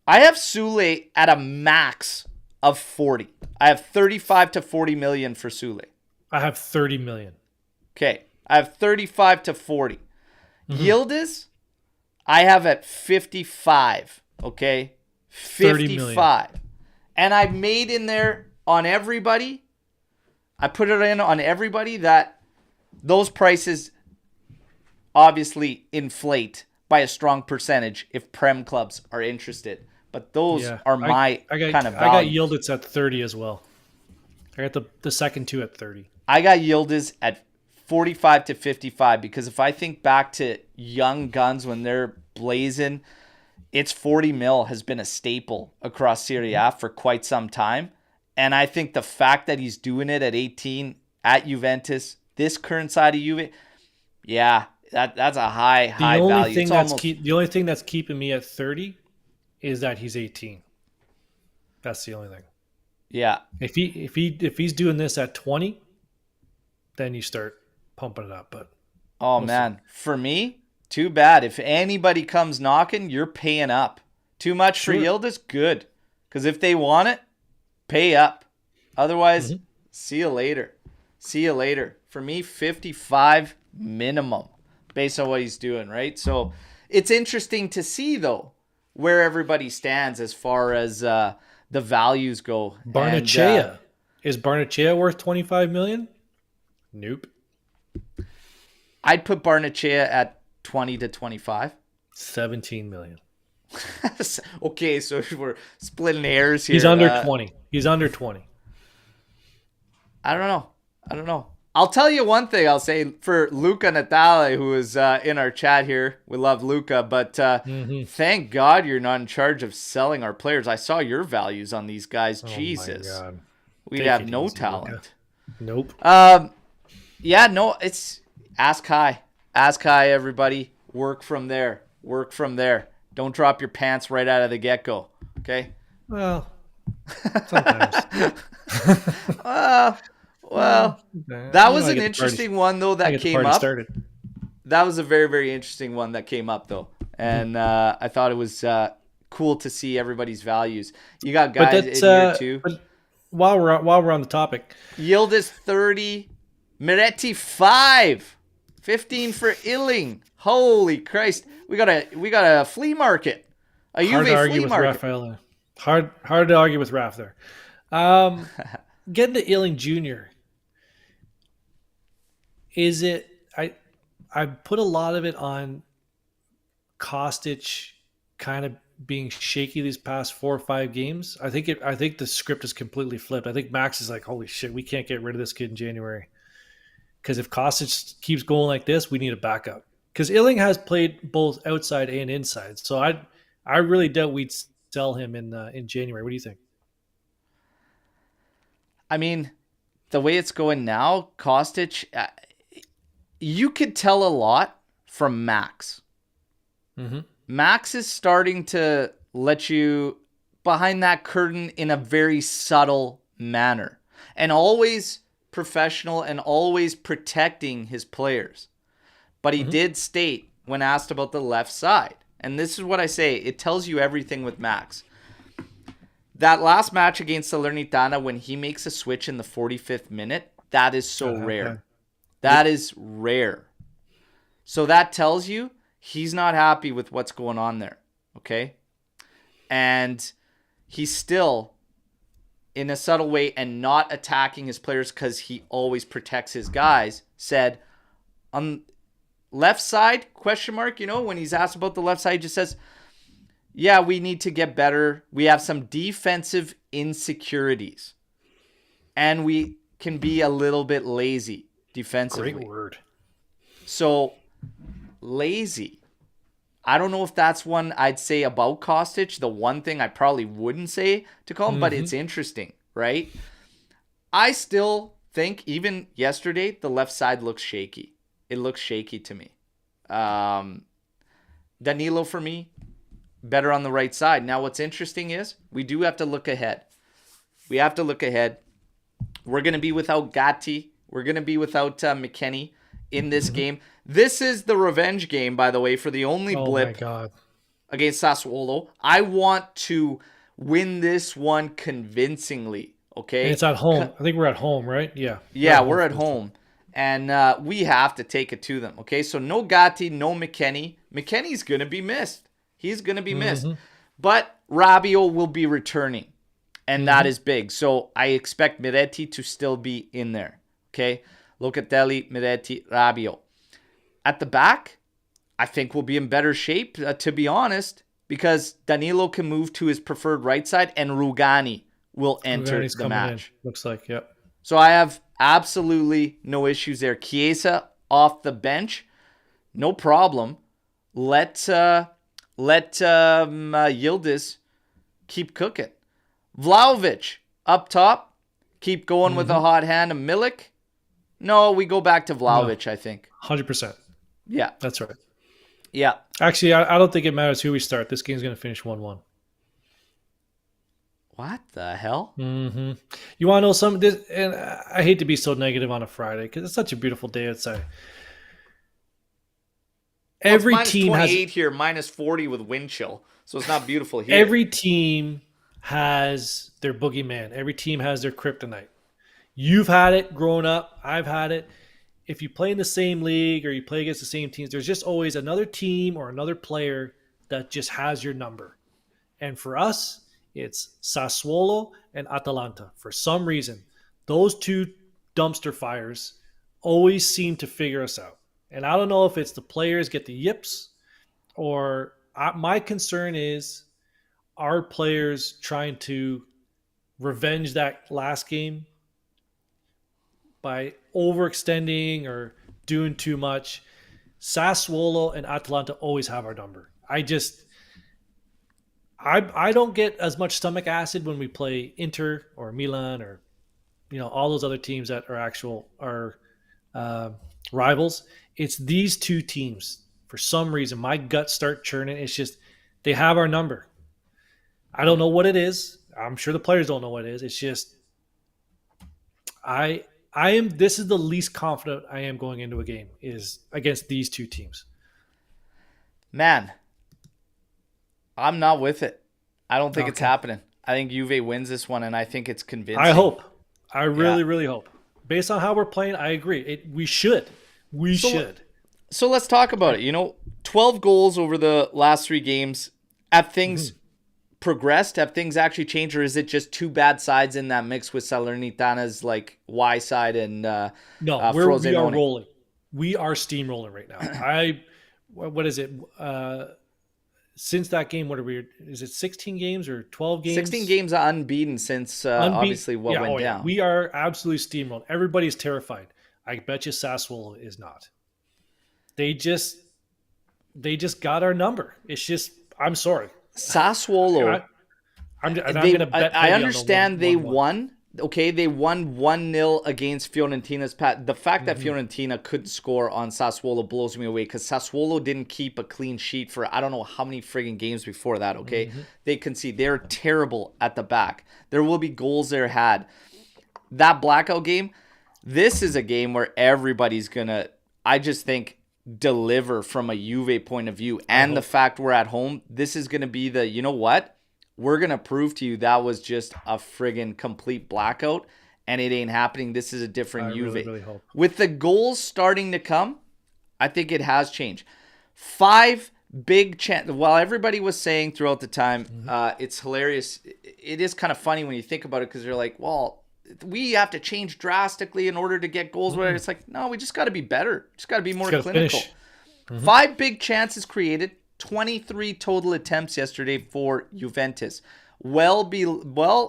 I have Sule at a max of 40. I have 35 to 40 million for Sule. I have 30 million. Okay. I have 35 to 40. Yildiz, I have at 55. Okay. 55. And I made in there on everybody. I put it in on everybody that those prices obviously inflate by a strong percentage if Prem clubs are interested. But those are my kind of value. I got Yildiz at 30 as well. I got the second two at 30. I got Yildiz at 45 to 55 because if I think back to young guns when they're blazing, it's 40 mil has been a staple across Serie A for quite some time. And I think the fact that he's doing it at 18 at Juventus, this current side of Juve, yeah, that's a high value. The only thing that's keeping me at 30 is that he's 18. That's the only thing. Yeah. If he's doing this at 20, then you start pumping it up. But man, for me, too bad. If anybody comes knocking, you're paying up. Too much for Yildiz, good. Because if they want it, pay up. Otherwise, see you later. See you later. For me, 55 minimum based on what he's doing, right? So it's interesting to see, though, where everybody stands as far as the values go. Barnechea. Is Barnechea worth 25 million? Nope. I'd put Barnechea at 20 to 25. 17 million. Okay, so we're splitting hairs here. He's under 20. He's under 20. I don't know. I'll tell you one thing I'll say for Luca Natale, who is in our chat here. We love Luca, but thank God you're not in charge of selling our players. I saw your values on these guys. Jesus. My God. We'd have no talent. Luca. Nope. Yeah, no, it's ask high. Ask high, everybody. Work from there. Don't drop your pants right out of the get-go, okay? Well, sometimes. Well, that was an interesting one, though, that came up. That was a very, very interesting one that came up, though. And I thought it was cool to see everybody's values. You got guys in here, too. While we're on the topic. Yildiz, 30. Miretti, 5. 15 for Illing. Holy Christ. We got a flea market. A Juve flea market. Raphael. Hard to argue with Raph there. Getting to Illing Jr. Is it I put a lot of it on Kostic kind of being shaky these past 4 or 5 games, I think the script is completely flipped. I think Max is like, holy shit, we can't get rid of this kid in January. Because if Kostic keeps going like this, we need a backup. Because Illing has played both outside and inside, so I really doubt we'd sell him in January. What do you think? I mean, the way it's going now, Kostic, you could tell a lot from Max. Mm-hmm. Max is starting to let you behind that curtain in a very subtle manner, and always professional and always protecting his players. But he did state when asked about the left side, and this is what I say, it tells you everything with Max. That last match against Salernitana, when he makes a switch in the 45th minute, that is so rare. That is rare. So that tells you he's not happy with what's going on there, okay? And he's still, in a subtle way, and not attacking his players because he always protects his guys, said, on left side, question mark, when he's asked about the left side, he just says, yeah, we need to get better. We have some defensive insecurities. And we can be a little bit lazy defensively. Great word. So, lazy. I don't know if that's one I'd say about Kostic. The one thing I probably wouldn't say to call him, but it's interesting, right? I still think, even yesterday, the left side looks shaky. It looks shaky to me. Danilo, for me, better on the right side. Now, what's interesting is we do have to look ahead. We have to look ahead. We're going to be without Gatti. We're going to be without McKennie in this game. This is the revenge game, by the way, for the only blip against Sassuolo. I want to win this one convincingly, okay? And it's at home. I think we're at home, right? Yeah. Yeah, we're at home. And we have to take it to them, okay? So no Gatti, no McKennie. McKennie's going to be missed. He's going to be missed. But Rabiot will be returning, and that is big. So I expect Miretti to still be in there, okay? Locatelli, Miretti, Rabiot. At the back, I think we'll be in better shape, to be honest, because Danilo can move to his preferred right side, and Rugani will enter the match. Looks like, yep. So I have absolutely no issues there. Chiesa off the bench, no problem. Let Yildiz keep cooking. Vlahovic up top, keep going with a hot hand. And Milik, no, we go back to Vlahovic, I think. 100%. Yeah. That's right. Yeah. Actually, I don't think it matters who we start. This game's going to finish 1-1. What the hell? You want to know something? And I hate to be so negative on a Friday because it's such a beautiful day outside. Every team has -28 here, -40 with wind chill, so it's not beautiful here. Every team has their boogeyman. Every team has their kryptonite. You've had it growing up. I've had it. If you play in the same league or you play against the same teams, there's just always another team or another player that just has your number. And for us, it's Sassuolo and Atalanta. For some reason, those two dumpster fires always seem to figure us out. And I don't know if it's the players get the yips or my concern is our players trying to revenge that last game by overextending or doing too much. Sassuolo and Atalanta always have our number. I don't get as much stomach acid when we play Inter or Milan or all those other teams that are rivals. It's these two teams. For some reason, my guts start churning. It's just they have our number. I don't know what it is. I'm sure the players don't know what it is. It's just this is the least confident I am going into a game is against these two teams. Man, I'm not with it. I don't think it's happening. I think Juve wins this one, and I think it's convincing. I hope. I really, really hope. Based on how we're playing, I agree. We should. We should. So let's talk about it. 12 goals over the last 3 games. Have things progressed? Have things actually changed? Or is it just two bad sides in that mix with Salernitana's Y side and No, we are rolling. We are steamrolling right now. What is it? since that game, what are we? Is it 16 games or 12 games? 16 games unbeaten since obviously what went down. We are absolutely steamrolled. Everybody's terrified. I bet you Sassuolo is not. They just got our number. It's just, I'm sorry. Sassuolo. I'm going to bet. I understand they won. Okay, they won 1-0 against Fiorentina's pat. The fact that Fiorentina couldn't score on Sassuolo blows me away, because Sassuolo didn't keep a clean sheet for I don't know how many friggin' games before that, okay? They concede. They're terrible at the back. There will be goals there had. That blackout game, this is a game where everybody's going to, I just think, deliver from a Juve point of view. And the fact we're at home, this is going to be the, you know what? We're going to prove to you that was just a friggin' complete blackout, and it ain't happening. This is a different Juve. Really hope. With the goals starting to come, I think it has changed. 5 big chances. While everybody was saying throughout the time, it's hilarious. It is kind of funny when you think about it, because you're like, well, we have to change drastically in order to get goals. It's like, no, we just got to be better. Just got to be more clinical. 5 big chances created. 23 total attempts yesterday for Juventus. Well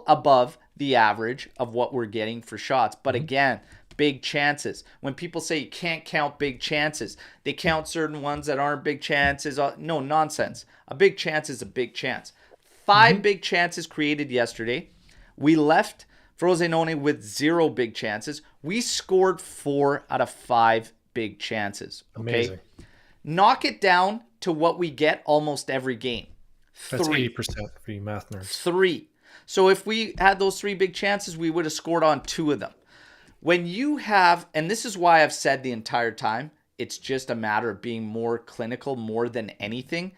above the average of what we're getting for shots. But again, big chances. When people say you can't count big chances, they count certain ones that aren't big chances. No, nonsense. A big chance is a big chance. 5 big chances created yesterday. We left Frosinone with 0 big chances. We scored 4 out of 5 big chances. Okay? Amazing. Knock it down to what we get almost every game. 3. That's 80% for you math nerds. 3. So if we had those 3 big chances, we would have scored on 2 of them. When you have, and this is why I've said the entire time, it's just a matter of being more clinical more than anything.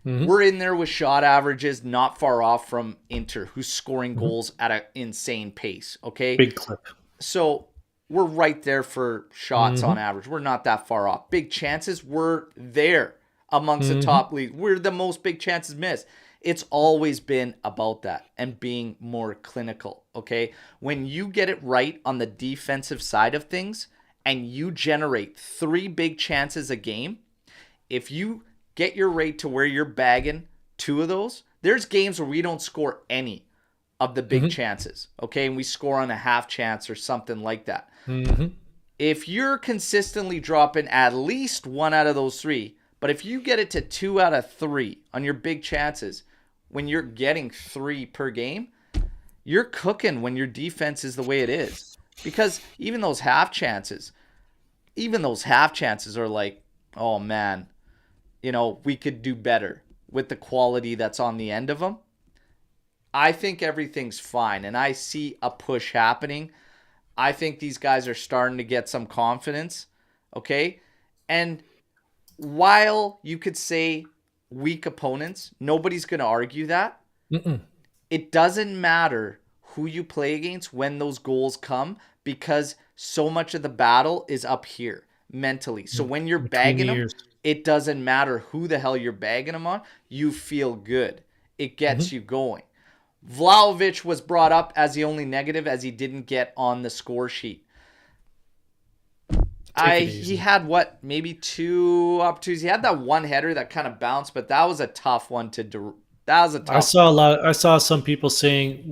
We're in there with shot averages not far off from Inter, who's scoring goals at an insane pace. Okay? Big clip. So we're right there for shots on average. We're not that far off. Big chances, we're there amongst the top leagues. We're the most big chances missed. It's always been about that and being more clinical, okay? When you get it right on the defensive side of things and you generate 3 big chances a game, if you get your rate to where you're bagging 2 of those, there's games where we don't score any of the big chances, okay? And we score on a half chance or something like that. If you're consistently dropping at least 1 out of those 3, but if you get it to 2 out of 3 on your big chances, when you're getting 3 per game, you're cooking when your defense is the way it is. Because even those half chances are like, oh man, we could do better with the quality that's on the end of them. I think everything's fine, and I see a push happening. I think these guys are starting to get some confidence, okay? And while you could say weak opponents, nobody's going to argue that. It doesn't matter who you play against when those goals come, because so much of the battle is up here mentally. So when you're bagging them, it doesn't matter who the hell you're bagging them on. You feel good. It gets you going. Vlahovic was brought up as the only negative, as he didn't get on the score sheet. He had maybe 2 opportunities. He had that one header that kind of bounced, but that was a tough one to do. That was a tough. I saw some people saying,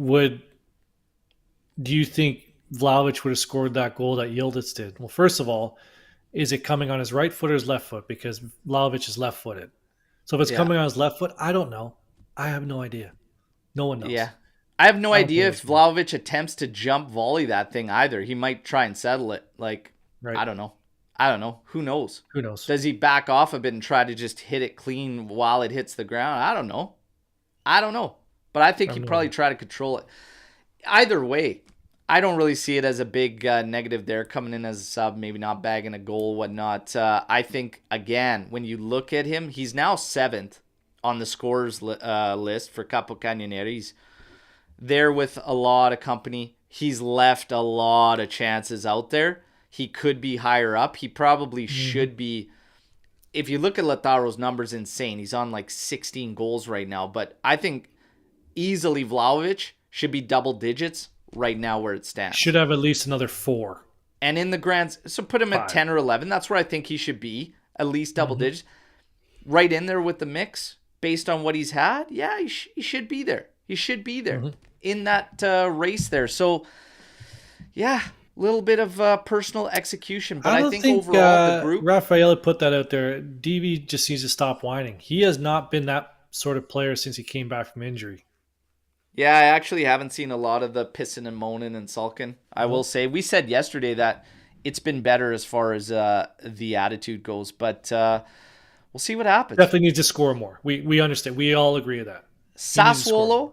do you think Vlahovic would have scored that goal that Yildiz did? Well, first of all, is it coming on his right foot or his left foot? Because Vlahovic is left-footed. So if it's coming on his left foot, I don't know. I have no idea. No one knows. Yeah. I have no idea if Vlahovic attempts to jump volley that thing either. He might try and settle it. Right. I don't know. Who knows? Does he back off a bit and try to just hit it clean while it hits the ground? I don't know. But I think he'd probably try to control it. Either way, I don't really see it as a big negative there, coming in as a sub, maybe not bagging a goal, whatnot. I think, again, when you look at him, he's now 7th on the scorers list for Coppa Italia. He's there with a lot of company. He's left a lot of chances out there. He could be higher up. He probably should be. If you look at Lautaro's numbers, insane. He's on like 16 goals right now. But I think easily Vlahovic should be double digits right now where it stands. Should have at least another 4. And in the so put him 5. At 10 or 11. That's where I think he should be. At least double digits. Right in there with the mix. based on what he's had, yeah, he should be there. He should be there in that race there. So, yeah, a little bit of personal execution. But I think overall, the group... Rafaela put that out there. DB just needs to stop whining. He has not been that sort of player since he came back from injury. Yeah, I actually haven't seen a lot of the pissing and moaning and sulking. I will say, we said yesterday that it's been better as far as the attitude goes, but we'll see what happens. Definitely needs to score more. We understand. We all agree with that. Sassuolo,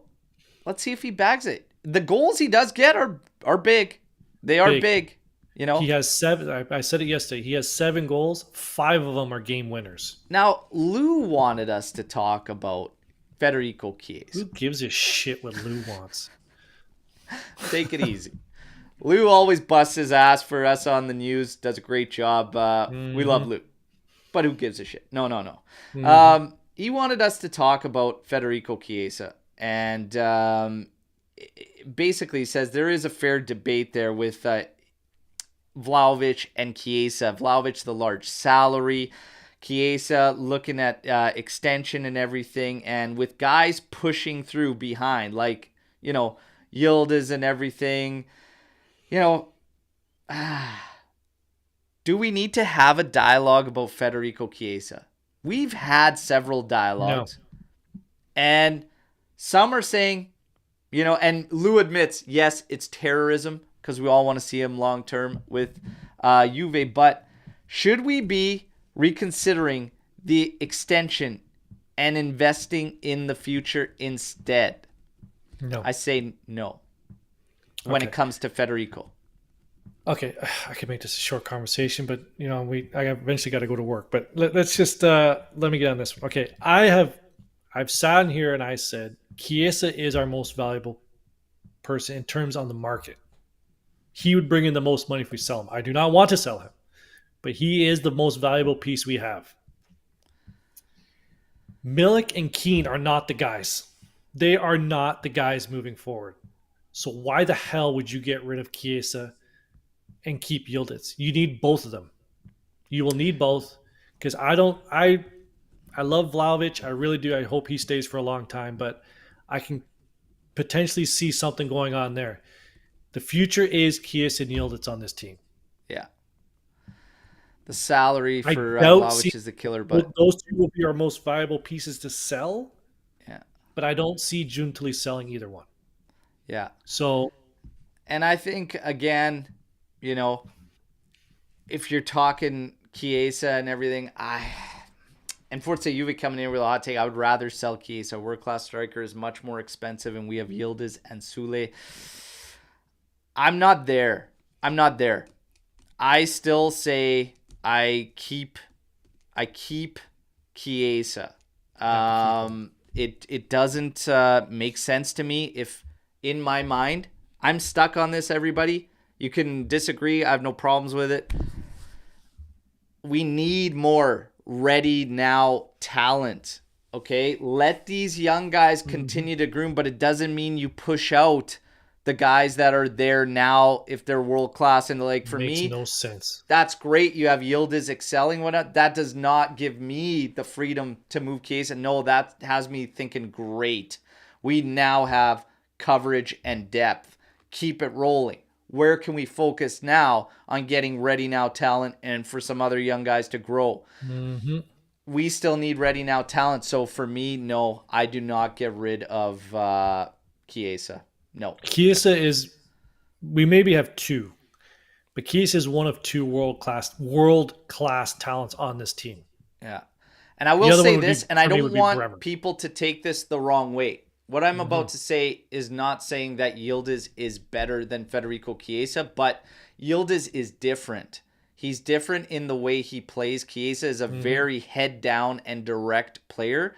let's see if he bags it. The goals he does get are big. They are big. You know, he has 7. I said it yesterday. He has 7 goals. 5 of them are game winners. Now, Lou wanted us to talk about Federico Chiesa. Who gives a shit what Lou wants? Take it easy. Lou always busts his ass for us on the news. Does a great job. We love Lou. But who gives a shit? No. He wanted us to talk about Federico Chiesa. And basically says there is a fair debate there with Vlahovic and Chiesa. Vlahovic, the large salary. Chiesa looking at extension and everything. And with guys pushing through behind, like, you know, Yildiz and everything, you know, do we need to have a dialogue about Federico Chiesa? We've had several dialogues. No. And some are saying, you know, and Lou admits, yes, it's terrorism because we all want to see him long-term with Juve. But should we be reconsidering the extension and investing in the future instead? No. I say no when it comes to Federico. Okay, I could make this a short conversation, but you know, I eventually got to go to work. But let's just let me get on this one. Okay, I've sat in here and I said Chiesa is our most valuable person in terms on the market. He would bring in the most money if we sell him. I do not want to sell him, but he is the most valuable piece we have. Milik and Keane are not the guys. They are not the guys moving forward. So why the hell would you get rid of Chiesa and keep Yildiz? You need both of them. You will need both because I love Vlahovic. I really do. I hope he stays for a long time, but I can potentially see something going on there. The future is Chiesa and Yildiz on this team. Yeah. The salary for Vlahovic is the killer, but those two will be our most valuable pieces to sell. Yeah. But I don't see Giuntoli selling either one. Yeah. So, and I think again, you know, if you're talking Chiesa and everything, and Forza Juve coming in with a hot take, I would rather sell Chiesa. World-class striker is much more expensive, and we have Yildiz and Sule. I'm not there. I still say I keep Chiesa. It doesn't make sense to me if, in my mind, I'm stuck on this, everybody. You can disagree. I have no problems with it. We need more ready now talent. Okay? Let these young guys continue to groom, but it doesn't mean you push out the guys that are there now if they're world class. And like for me, makes no sense. That's great. You have Yildiz excelling, whatnot. That does not give me the freedom to move Chiesa. No, that has me thinking great. We now have coverage and depth. Keep it rolling. Where can we focus now on getting ready now talent and for some other young guys to grow? Mm-hmm. We still need ready now talent. So for me, no, I do not get rid of Chiesa. No. Chiesa is, we maybe have 2, but Chiesa is one of 2 world-class talents on this team. Yeah. And I will say this, and I don't want people to take this the wrong way. What I'm about to say is not saying that Yildiz is better than Federico Chiesa, but Yildiz is different. He's different in the way he plays. Chiesa is a very head down and direct player.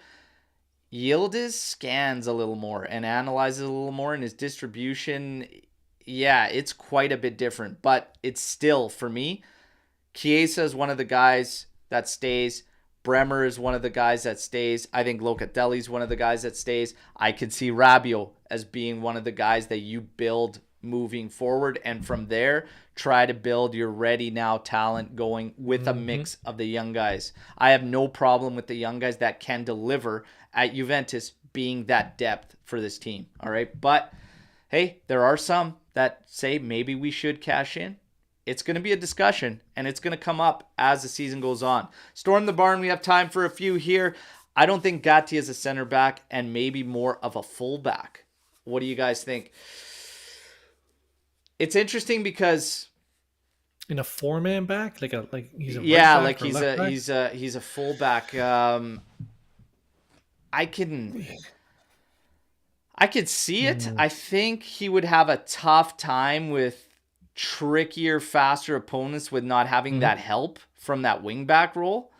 Yildiz scans a little more and analyzes a little more, and his distribution, yeah, it's quite a bit different. But it's still, for me, Chiesa is one of the guys that stays. Bremer is one of the guys that stays. I think Locatelli is one of the guys that stays. I could see Rabiot as being one of the guys that you build moving forward. And from there, try to build your ready now talent going with a mix of the young guys. I have no problem with the young guys that can deliver at Juventus being that depth for this team. All right. But hey, there are some that say maybe we should cash in. It's going to be a discussion, and it's going to come up as the season goes on. Storm the Barn, we have time for a few here. I don't think Gatti is a center back and maybe more of a fullback. What do you guys think? It's interesting because in a 4-man back, like he's a yeah, right like back he's a fullback. I could see it. I think he would have a tough time with trickier, faster opponents with not having that help from that wingback role.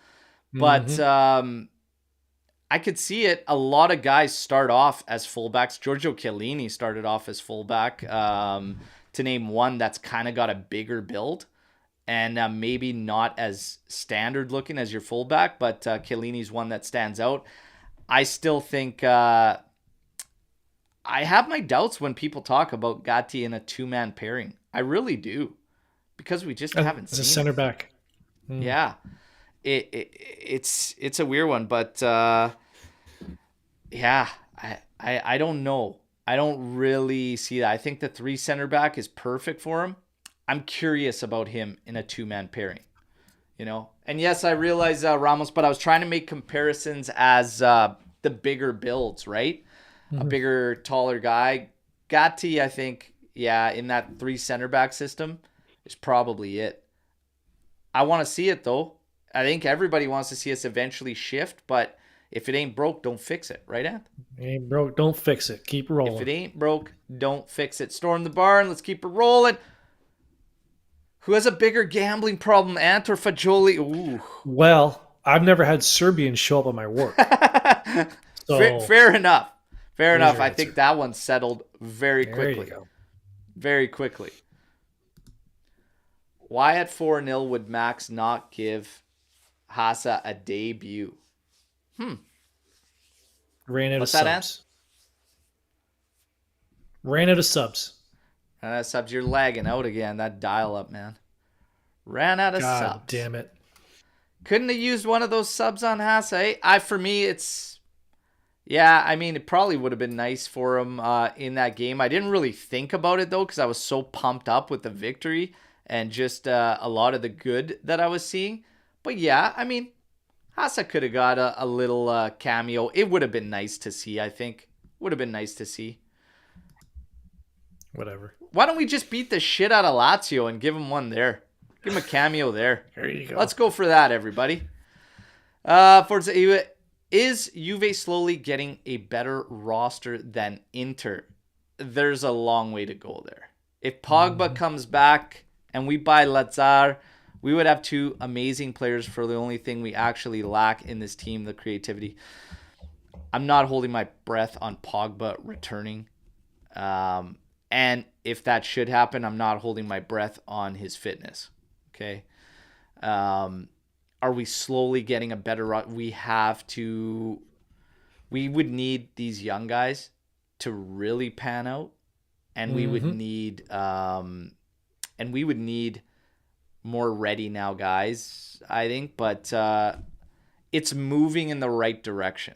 But I could see it. A lot of guys start off as fullbacks. Giorgio Chiellini started off as fullback, to name one that's kind of got a bigger build and maybe not as standard looking as your fullback, but Chiellini's one that stands out. I still think I have my doubts when people talk about Gatti in a 2-man pairing. I really do, because we just haven't seen a center back. Yeah, it's a weird one, but yeah, I don't know. I don't really see that. I think the 3 center back is perfect for him. I'm curious about him in a 2-man pairing, you know. And yes, I realize Ramos, but I was trying to make comparisons as the bigger builds, right? A bigger, taller guy. Gatti, I think, yeah, in that 3 center back system is probably it. I want to see it, though. I think everybody wants to see us eventually shift, but if it ain't broke, don't fix it, right, Anth? Ain't broke, don't fix it. Keep rolling. If it ain't broke, don't fix it. Storm the Barn, let's keep it rolling. Who has a bigger gambling problem, Ant or Fagioli? Ooh. Well, I've never had Serbians show up at my work. So fair enough. Fair enough. I answer. think that one settled very quickly. There you go. Very quickly. Why at 4-0 would Max not give Hassa a debut? Ran out What's of that, subs. Ran out of subs. Subs, you're lagging out again. That dial-up, man. Ran out of God subs. damn it. Couldn't have used one of those subs on Hassa. For me, it's... Yeah, I mean, it probably would have been nice for him in that game. I didn't really think about it, though, because I was so pumped up with the victory and just a lot of the good that I was seeing. But yeah, I mean, Hassa could have got a little cameo. It would have been nice to see, I think. Would have been nice to see. Whatever. Why don't we just beat the shit out of Lazio and give him one there? Give him a cameo there. There you go. Let's go for that, everybody. Is Juve slowly getting a better roster than Inter? There's a long way to go there. If Pogba comes back and we buy Lazar, we would have 2 amazing players for the only thing we actually lack in this team, the creativity. I'm not holding my breath on Pogba returning. And if that should happen, I'm not holding my breath on his fitness. Okay. Are we slowly getting a better... We would need these young guys to really pan out, and we would need more ready now guys, I think, but it's moving in the right direction.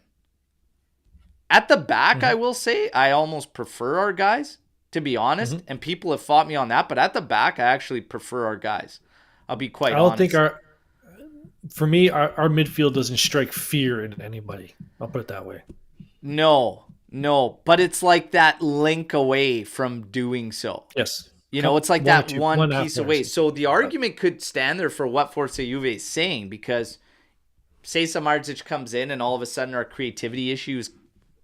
At the back, I will say I almost prefer our guys, to be honest, and people have fought me on that, but at the back I actually prefer our guys. I'll be quite honest. I don't think for me, our midfield doesn't strike fear in anybody. I'll put it that way. No, but it's like that link away from doing so. Yes. You know, it's like that one piece after. away. So the argument could stand there for what Forza Juve is saying, because say Samardzic comes in and all of a sudden our creativity issue is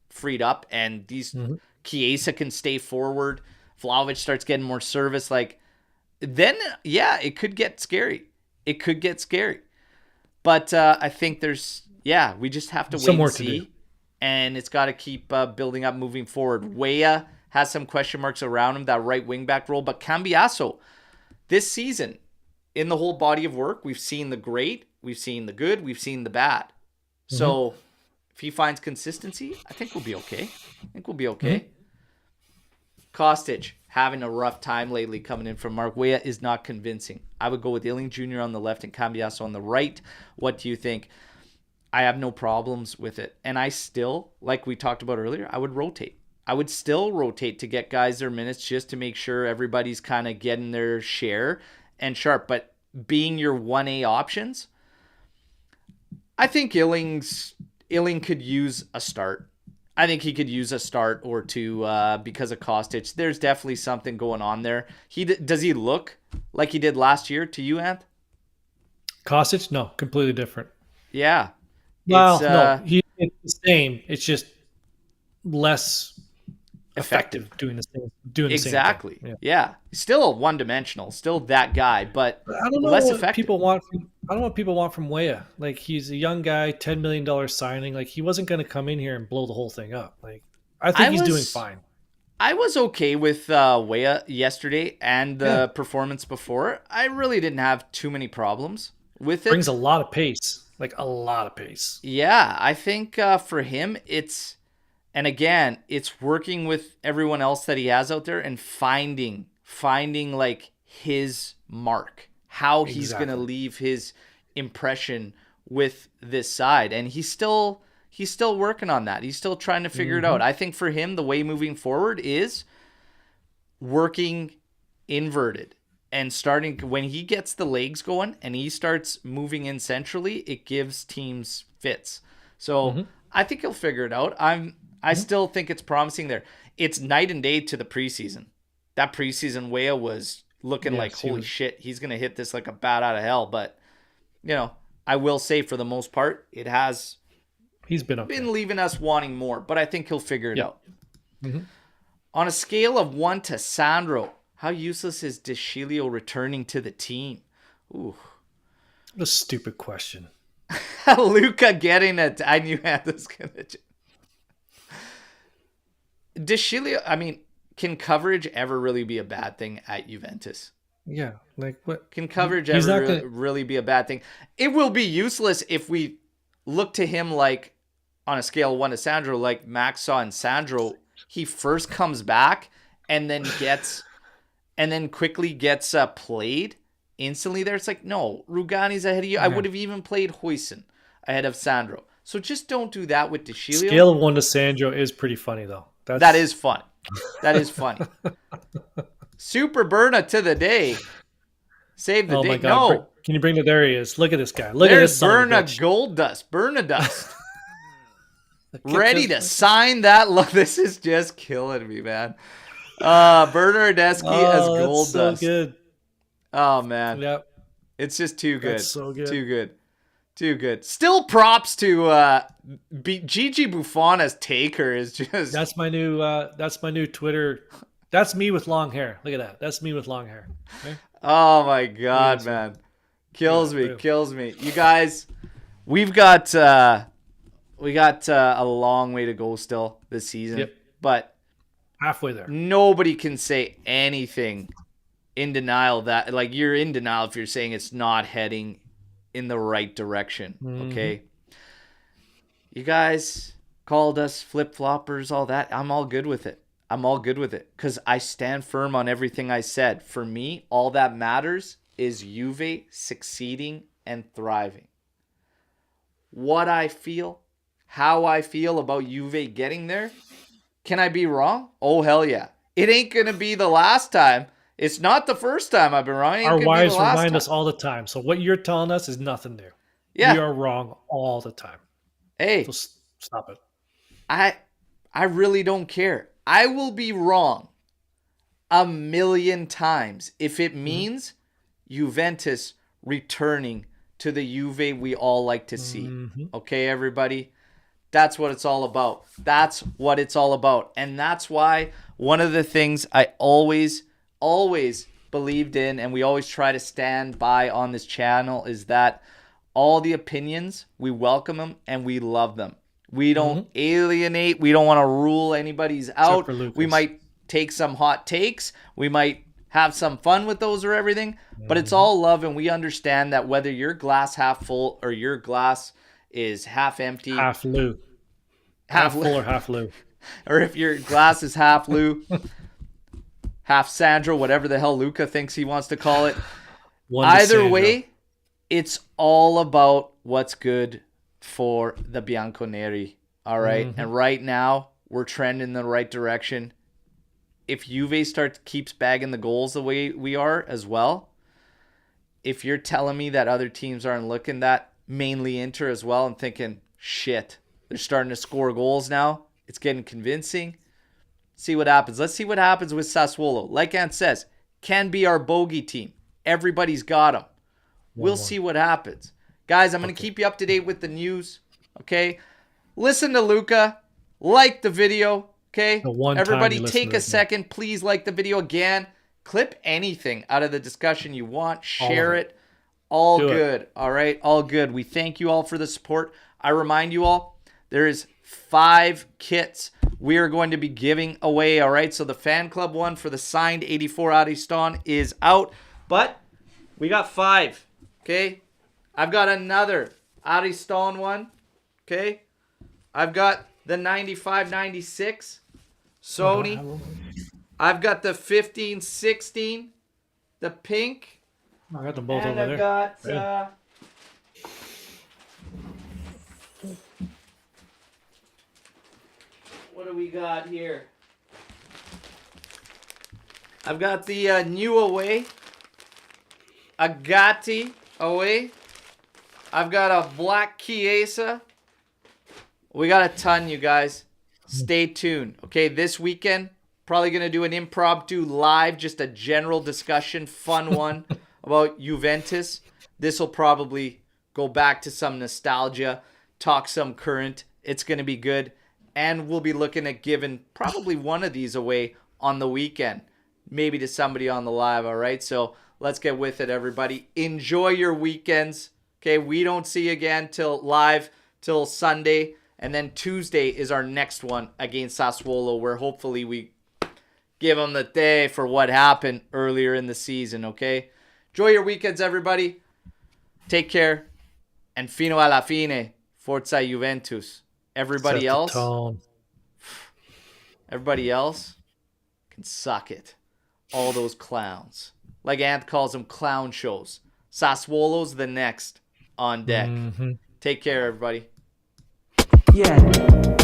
freed up and these Chiesa can stay forward. Vlahovic starts getting more service. Then, yeah, it could get scary. But I think we just have to wait and see. And it's got to keep building up moving forward. Weah has some question marks around him, that right wing back role. But Cambiasso, this season, in the whole body of work, we've seen the great, we've seen the good, we've seen the bad. So if he finds consistency, I think we'll be okay. Kostic having a rough time lately coming in from Mark. Weah is not convincing. I would go with Illing Jr. on the left and Cambiasso on the right. What do you think? I have no problems with it. And I still, like we talked about earlier, I would rotate. I would still rotate to get guys their minutes just to make sure everybody's kind of getting their share and sharp. But being your 1A options, I think Illing could use a start. I think he could use a start or two because of Kostic. There's definitely something going on there. Does he look like he did last year to you, Anth? Kostic? No, completely different. Yeah. Well, no, it's the same. It's just less effective doing the same. Exactly. Same thing. Yeah. Still one-dimensional. Still that guy, but I don't know less what effective. People want. I don't know what people want from Weah. Like, he's a young guy, $10 million signing. Like, he wasn't going to come in here and blow the whole thing up. Like, I think he's doing fine. I was okay with Weah yesterday and the performance before. I really didn't have too many problems with it. Brings a lot of pace. Like, a lot of pace. Yeah, I think for him, it's working with everyone else that he has out there and finding like his mark, how he's going to leave his impression with this side. And he's still working on that. He's still trying to figure it out. I think for him, the way moving forward is working inverted. And starting when he gets the legs going and he starts moving in centrally, it gives teams fits. So I think he'll figure it out. I still think it's promising there. It's night and day to the preseason. That preseason Weah was looking like, holy shit, he's going to hit this like a bat out of hell. But, I will say for the most part, he's been leaving us wanting more. But I think he'll figure it out. On a scale of 1 to Sandro, how useless is Deschilio returning to the team? Ooh. What a stupid question. Luca getting it. I knew I was going to. Deschilio, I mean, can coverage ever really be a bad thing at Juventus? Yeah. Like, what? Can coverage ever really be a bad thing? It will be useless if we look to him like, on a scale of 1 to Sandro, like Max saw in Sandro, he first comes back and then quickly gets played instantly there. It's like, no, Rugani's ahead of you. I would have even played Huijsen ahead of Sandro. So just don't do that with Deschilio. Scale of 1 to Sandro is pretty funny, though. That is fun. That is funny. Super Berna to the day. Save the day. My God. No. Can you bring the... There he is. Look at this guy. Look at this Berna Gold Dust. Berna Dust. Ready to sign that. Look, this is just killing me, man. Bernardeschi as Gold so Dust. Good. Oh man. Yep. It's just too good. That's so good. Too good. Still props to Gigi Buffon as Taker is just. That's my new Twitter. That's me with long hair. Look at that. That's me with long hair. Okay? Oh my God, man. Kills me. You guys, we got a long way to go still this season. Yep. But halfway there. Nobody can say anything in denial that, like, you're in denial if you're saying it's not heading in the right direction. Okay. You guys called us flip-floppers, all that. I'm all good with it. Because I stand firm on everything I said. For me, all that matters is Juve succeeding and thriving. What I feel, how I feel about Juve getting there, can I be wrong? Oh, hell yeah. It ain't going to be the last time. It's not the first time I've been wrong. Our wives remind us all the time. So what you're telling us is nothing new. Yeah. We are wrong all the time. Hey. So stop it. I really don't care. I will be wrong 1,000,000 times if it means Juventus returning to the Juve we all like to see. Okay, everybody? That's what it's all about. And that's why one of the things I always believed in, and we always try to stand by on this channel, is that all the opinions, we welcome them and we love them. We don't alienate. We don't want to rule anybody's out. We might take some hot takes. We might have some fun with those or everything. But it's all love, and we understand that whether your glass half full or your glass is half empty. Half Lou. Half full or half Lou. Or if your glass is half Lou. half Sandro, whatever the hell Luca thinks he wants to call it. One to Either Sandro. way, it's all about what's good for the Bianconeri. All right. Mm-hmm. And right now, we're trending in the right direction. If Juve keeps bagging the goals the way we are as well, if you're telling me that other teams aren't looking that, mainly Inter as well, and thinking, shit, they're starting to score goals now, it's getting convincing. See what happens. Let's see what happens with Sassuolo. Like Ant says, can be our bogey team. Everybody's got them. We'll see what happens. Guys, I'm going to keep you up to date with the news, okay? Listen to Luca. Like the video, okay? Everybody take a second. Please like the video again. Clip anything out of the discussion you want. Share it. All good. All right? All good. We thank you all for the support. I remind you all, there is 5 kits we are going to be giving away, all right? So the fan club one for the signed 84 Ariston is out, but we got 5, okay? I've got another Ariston one, okay? I've got the 95-96 Sony. I've got the 15-16, the pink. I got them both and over I've there. got what do we got here? I've got the new away. Agati away. I've got a black Chiesa. We got a ton, you guys. Stay tuned. Okay, this weekend, probably going to do an impromptu live, just a general discussion, fun one about Juventus. This will probably go back to some nostalgia, talk some current. It's going to be good. And we'll be looking at giving probably one of these away on the weekend. Maybe to somebody on the live, all right? So let's get with it, everybody. Enjoy your weekends. Okay, we don't see you again till Sunday. And then Tuesday is our next one against Sassuolo, where hopefully we give them the day for what happened earlier in the season, okay? Enjoy your weekends, everybody. Take care. And fino alla fine, Forza Juventus. Everybody else can suck it. All those clowns. Like Ant calls them, clown shows. Sassuolo's the next on deck. Take care, everybody. Yeah.